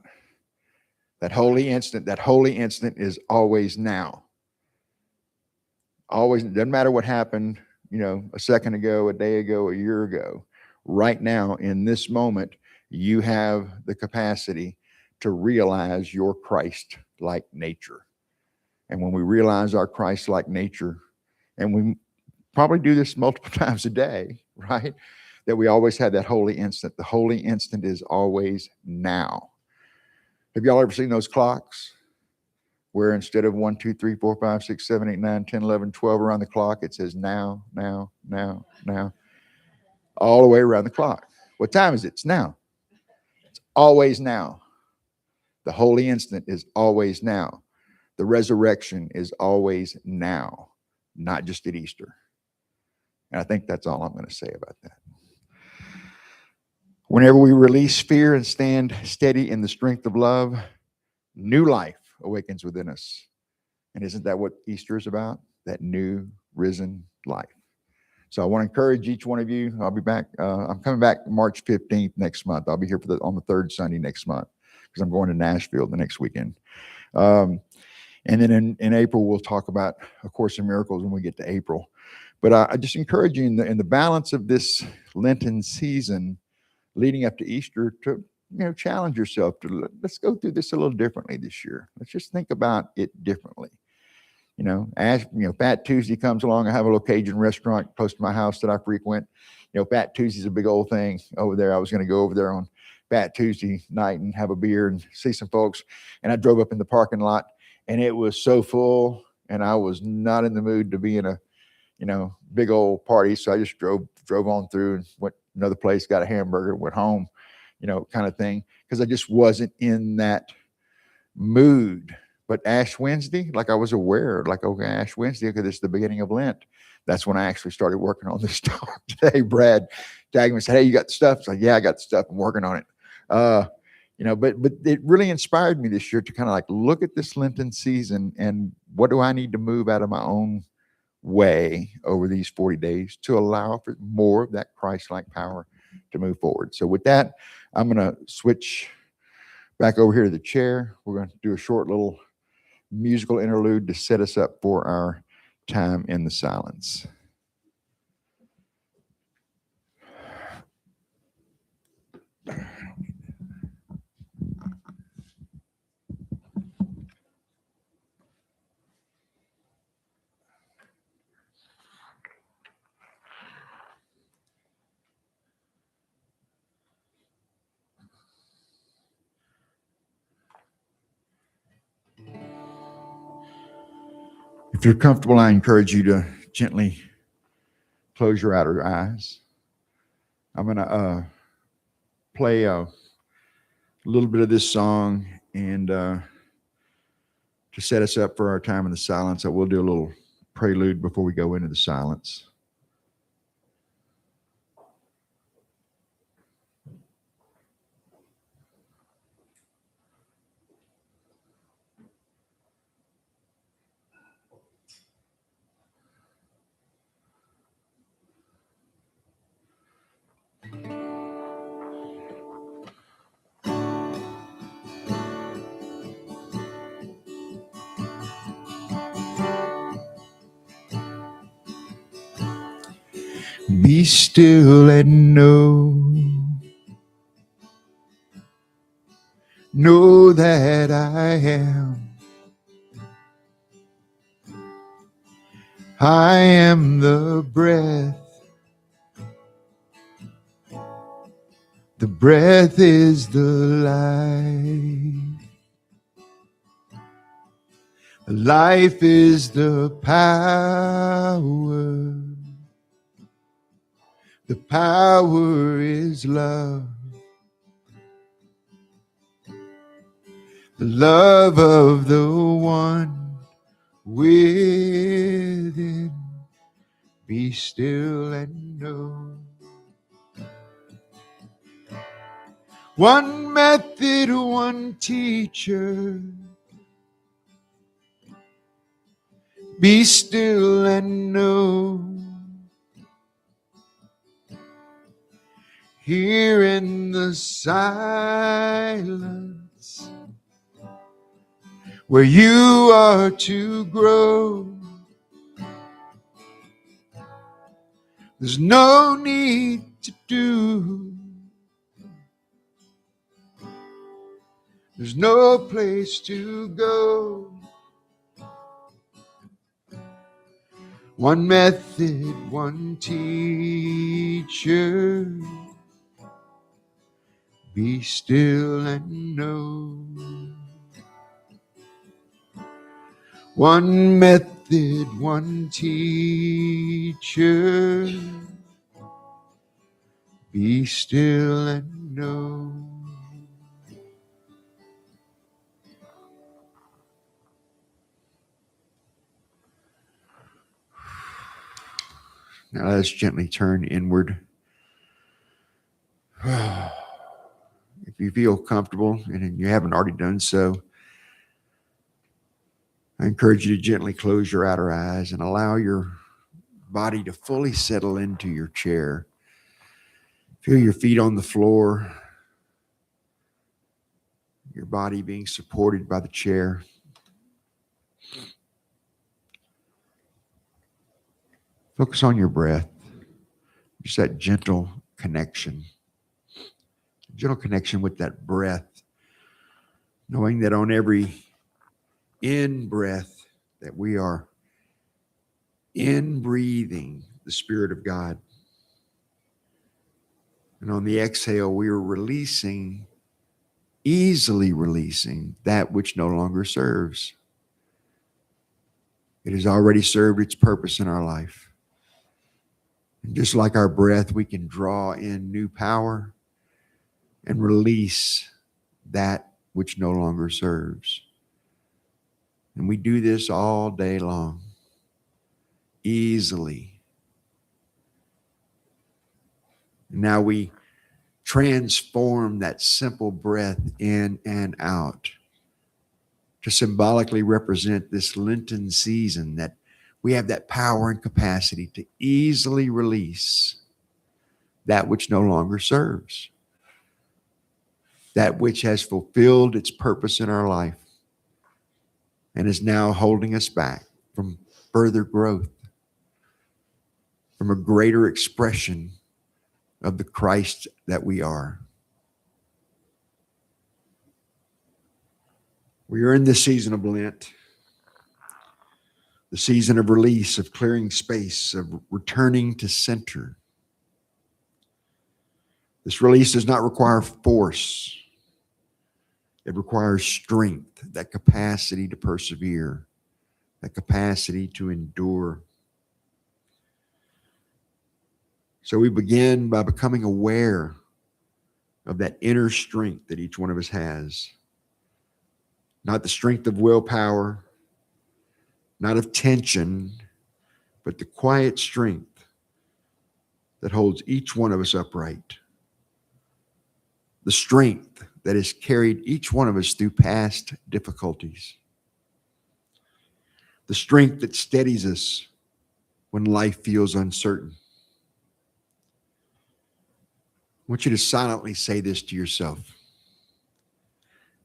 S4: That holy instant is always now. Always, it doesn't matter what happened, you know, a second ago, a day ago, a year ago. Right now, in this moment, you have the capacity to realize your Christ-like nature. And when we realize our Christ-like nature, and we probably do this multiple times a day, right? That we always have that holy instant. The holy instant is always now. Have y'all ever seen those clocks where instead of 1, 2, 3, 4, 5, 6, 7, 8, 9, 10, 11, 12 around the clock, it says now, now, now, now, all the way around the clock? What time is it? It's now. It's always now. The holy instant is always now. The resurrection is always now, not just at Easter. And I think that's all I'm going to say about that. Whenever we release fear and stand steady in the strength of love, new life awakens within us. And isn't that what Easter is about? That new risen life. So I want to encourage each one of you. I'll be back. I'm coming back March 15th next month. I'll be here on the third Sunday next month because I'm going to Nashville the next weekend. And then in April, we'll talk about A Course in Miracles when we get to April. But I just encourage you in the balance of this Lenten season leading up to Easter to, challenge yourself to let's go through this a little differently this year. Let's just think about it differently. As Fat Tuesday comes along, I have a little Cajun restaurant close to my house that I frequent. Fat Tuesday's a big old thing over there. I was going to go over there on Fat Tuesday night and have a beer and see some folks. And I drove up in the parking lot and it was so full and I was not in the mood to be in a, big old party. So I just drove on through and went another place, got a hamburger, went home, kind of thing. Because I just wasn't in that mood. But Ash Wednesday, like I was aware, like, okay, Ash Wednesday, okay, this is the beginning of Lent. That's when I actually started working on this stuff today. Brad tagged me and said, hey, you got the stuff? It's like, yeah, I got the stuff. I'm working on it. But it really inspired me this year to kind of like look at this Lenten season and what do I need to move out of my own way over these 40 days to allow for more of that Christ-like power to move forward. So with that, I'm going to switch back over here to the chair. We're going to do a short little musical interlude to set us up for our time in the silence. If you're comfortable, I encourage you to gently close your outer eyes. I'm going to play a little bit of this song and to set us up for our time in the silence, I will do a little prelude before we go into the silence. Be still and know that I am
S1: I am the breath. The breath is the life. Life is the power. The power is love. The love of the one within. Be still and know. One method, one teacher. Be still and know. Here in the silence, where you are to grow, there's no need to do. There's no place to go. One method, one teacher. Be still and know. One method, one teacher. Be still and know. Now let's gently turn inward. If you feel comfortable and you haven't already done so, I encourage you to gently close your outer eyes and allow your body to fully settle into your chair. Feel your feet on the floor, your body being supported by the chair. Focus on your breath, just that gentle connection with that breath, knowing that on every in breath that we are in breathing the Spirit of God. And on the exhale, we are easily releasing that which no longer serves. It has already served its purpose in our life. And just like our breath, we can draw in new power and release that which no longer serves. And we do this all day long, easily. And now we transform that simple breath in and out to symbolically represent this Lenten season, that we have that power and capacity to easily release that which no longer serves, that which has fulfilled its purpose in our life and is now holding us back from further growth, from a greater expression of the Christ that we are. We are in the season of Lent, the season of release, of clearing space, of returning to center. This release does not require force. It requires strength, that capacity to persevere, that capacity to endure. So we begin by becoming aware of that inner strength that each one of us has. Not the strength of willpower, not of tension, but the quiet strength that holds each one of us upright. The strength that has carried each one of us through past difficulties. The strength that steadies us when life feels uncertain. I want you to silently say this to yourself.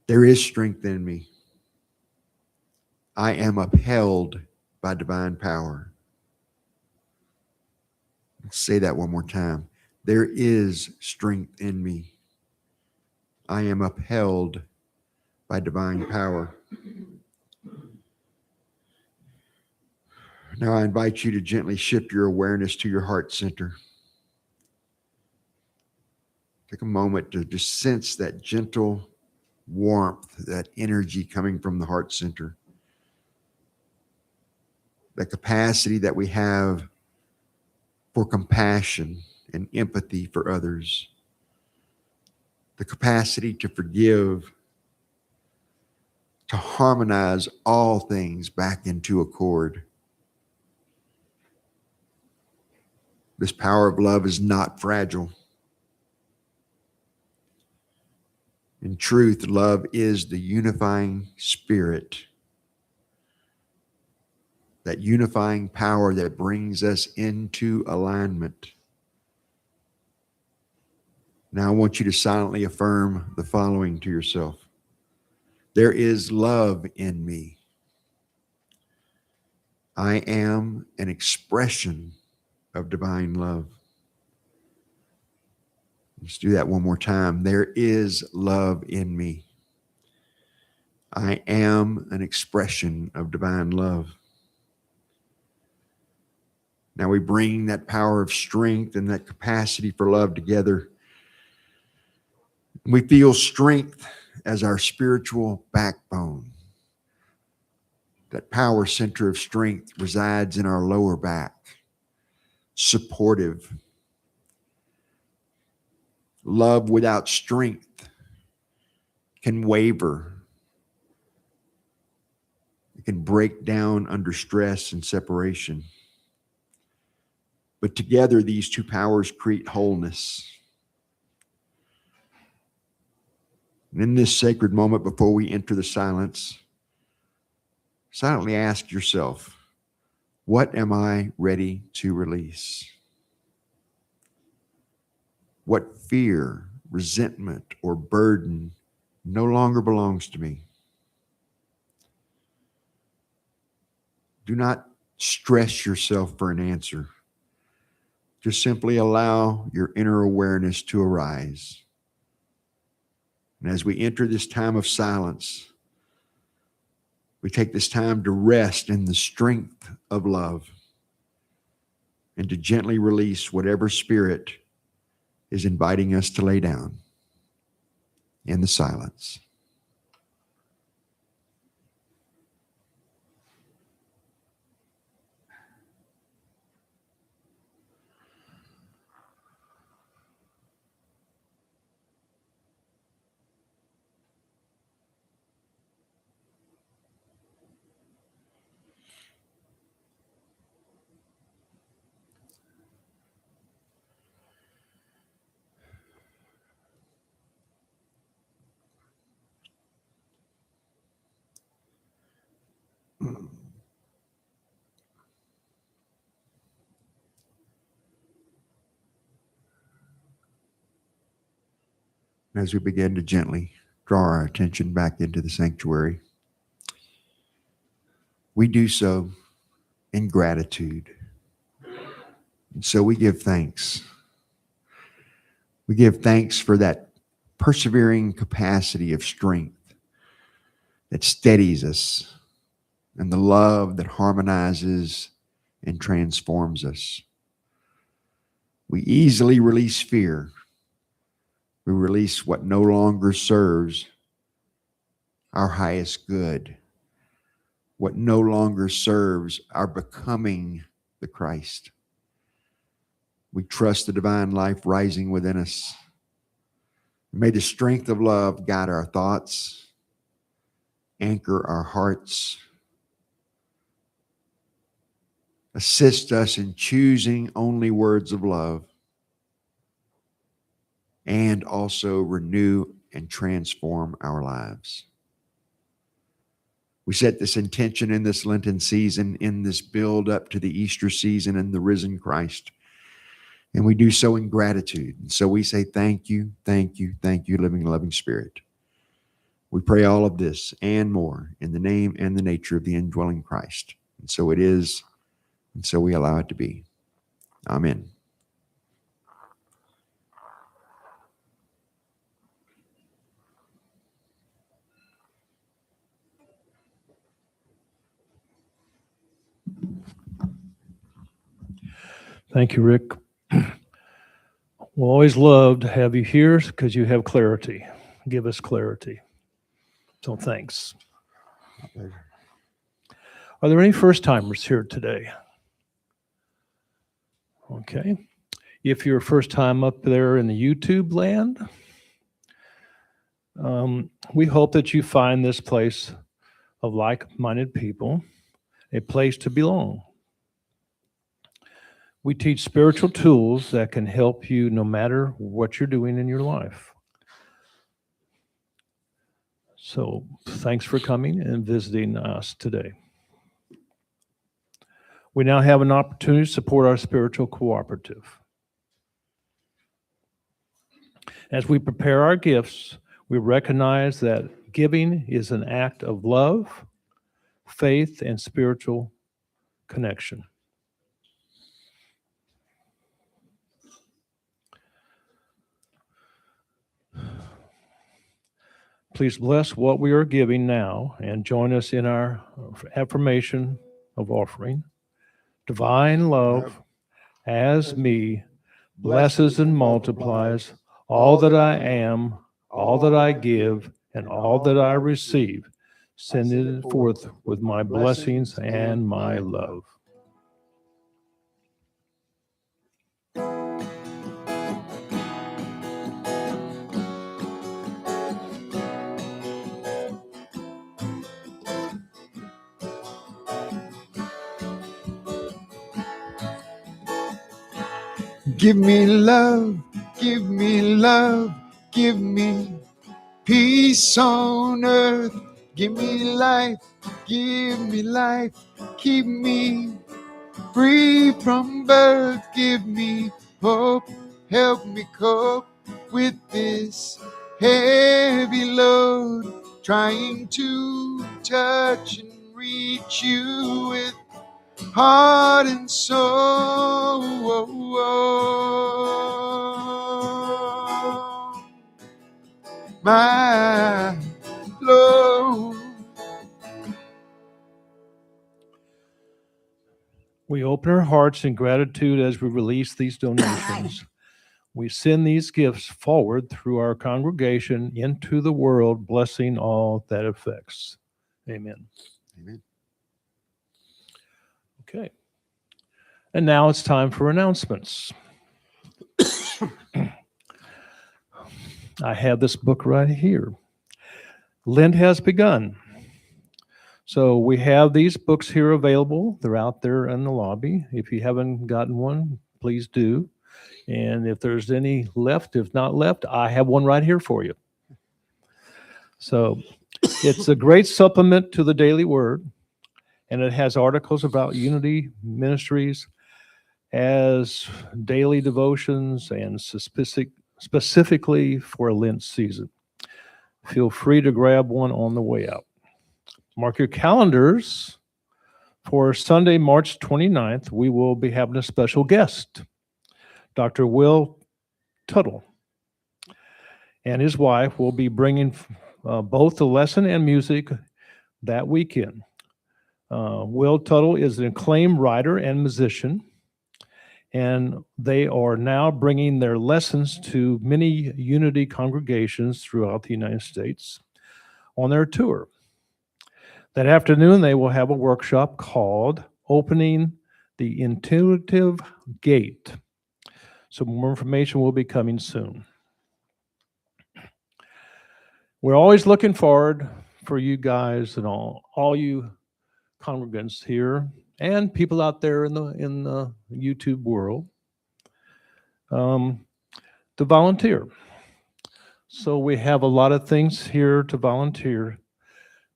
S1: There is strength in me. I am upheld by divine power. Let's say that one more time. There is strength in me. I am upheld by divine power. Now I invite you to gently shift your awareness to your heart center. Take a moment to just sense that gentle warmth, that energy coming from the heart center. That capacity that we have for compassion and empathy for others. The capacity to forgive, to harmonize all things back into accord. This power of love is not fragile. In truth, love is the unifying spirit, that unifying power that brings us into alignment. Now I want you to silently affirm the following to yourself. There is love in me. I am an expression of divine love. Let's do that one more time. There is love in me. I am an expression of divine love. Now we bring that power of strength and that capacity for love together. We feel strength as our spiritual backbone. That power center of strength resides in our lower back, supportive. Love without strength can waver. It can break down under stress and separation. But together, these two powers create wholeness. And in this sacred moment, before we enter the silence, silently ask yourself, what am I ready to release? What fear, resentment, or burden no longer belongs to me? Do not stress yourself for an answer. Just simply allow your inner awareness to arise. And as we enter this time of silence, we take this time to rest in the strength of love and to gently release whatever spirit is inviting us to lay down in the silence. As we begin to gently draw our attention back into the sanctuary, we do so in gratitude. And so we give thanks. We give thanks for that persevering capacity of strength that steadies us and the love that harmonizes and transforms us. We easily release fear. We release what no longer serves our highest good, what no longer serves our becoming the Christ. We trust the divine life rising within us. May the strength of love guide our thoughts, anchor our hearts, assist us in choosing only words of love, and also renew and transform our lives. We set this intention in this Lenten season, in this build up to the Easter season and the risen Christ. And we do so in gratitude. And so we say, thank you, thank you, thank you, living, loving Spirit. We pray all of this and more in the name and the nature of the indwelling Christ. And so it is, and so we allow it to be. Amen.
S2: Thank you, Rick. We'll always love to have you here because you have clarity. Give us clarity. So thanks.
S1: My pleasure.
S2: Are there any first timers here today? Okay. If you're first time up there in the YouTube land, we hope that you find this place of like-minded people a place to belong. We teach spiritual tools that can help you no matter what you're doing in your life. So thanks for coming and visiting us today. We now have an opportunity to support our spiritual cooperative. As we prepare our gifts, we recognize that giving is an act of love, faith, and spiritual connection. Please bless what we are giving now and join us in our affirmation of offering. Divine love, as me, blesses and multiplies all that I am, all that I give, and all that I receive. Send it forth with my blessings and my love.
S1: Give me love, give me love, give me peace on earth. Give me life, keep me free from birth. Give me hope, help me cope with this heavy load. Trying to touch and reach you with heart and soul. My Lord.
S2: We open our hearts in gratitude as we release these donations. We send these gifts forward through our congregation into the world, blessing all that affects. Amen.
S1: Amen.
S2: Okay. And now it's time for announcements. I have this book right here. Lent has begun. So we have these books here available. They're out there in the lobby. If you haven't gotten one, please do. And if there's any left, if not left, I have one right here for you. So it's a great supplement to the Daily Word, and it has articles about Unity Ministries as daily devotions and specifically for a Lent season. Feel free to grab one on the way out. Mark your calendars for Sunday, March 29th. We will be having a special guest, Dr. Will Tuttle, and his wife will be bringing both the lesson and music that weekend. Will Tuttle is an acclaimed writer and musician, and they are now bringing their lessons to many Unity congregations throughout the United States on their tour. That afternoon, they will have a workshop called Opening the Intuitive Gate. So more information will be coming soon. We're always looking forward for you guys and all you congregants here and people out there in the YouTube world to volunteer. So we have a lot of things here to volunteer.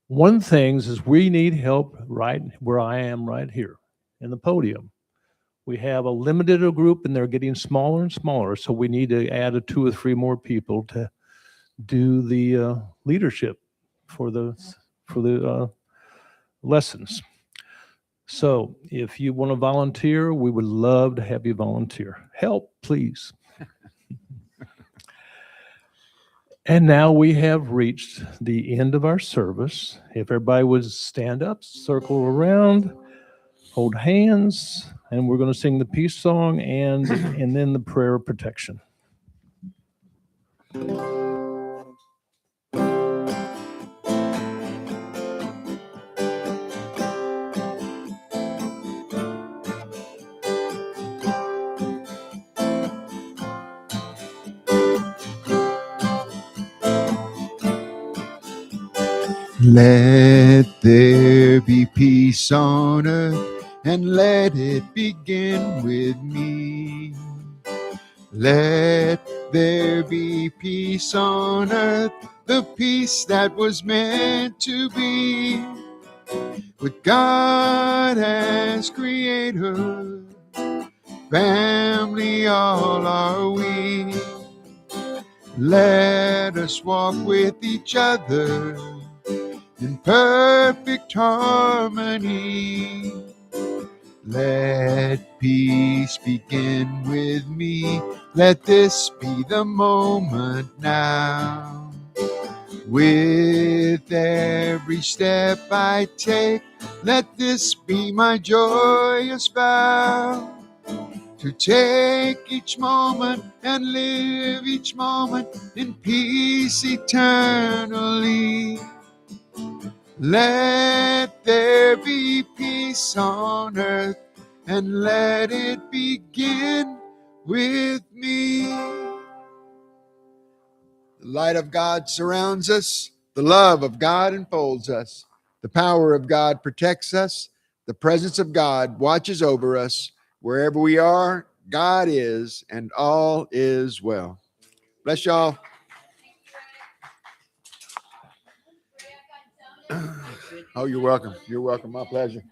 S2: One thing is we need help right where I am right here in the podium. We have a limited group and they're getting smaller and smaller. So we need to add 2 or 3 more people to do the leadership for the lessons. So if you want to volunteer, we would love to have you volunteer. Help, please. And now we have reached the end of our service. If everybody would stand up, circle around. hold hands, and we're going to sing the peace song and then the prayer of protection.
S1: Let there be peace on earth, and let it begin with me. Let there be peace on earth, the peace that was meant to be. With God as creator, family all are we. Let us walk with each other in perfect harmony. Let peace begin with me. Let this be the moment now. With every step I take, let this be my joyous vow. To take each moment and live each moment in peace eternally. Let there be peace on earth, and let it begin with me. The light of God surrounds us. The love of God enfolds us. The power of God protects us. The presence of God watches over us. Wherever we are, God is, and all is well. Bless y'all. Oh, you're welcome. You're welcome. My pleasure.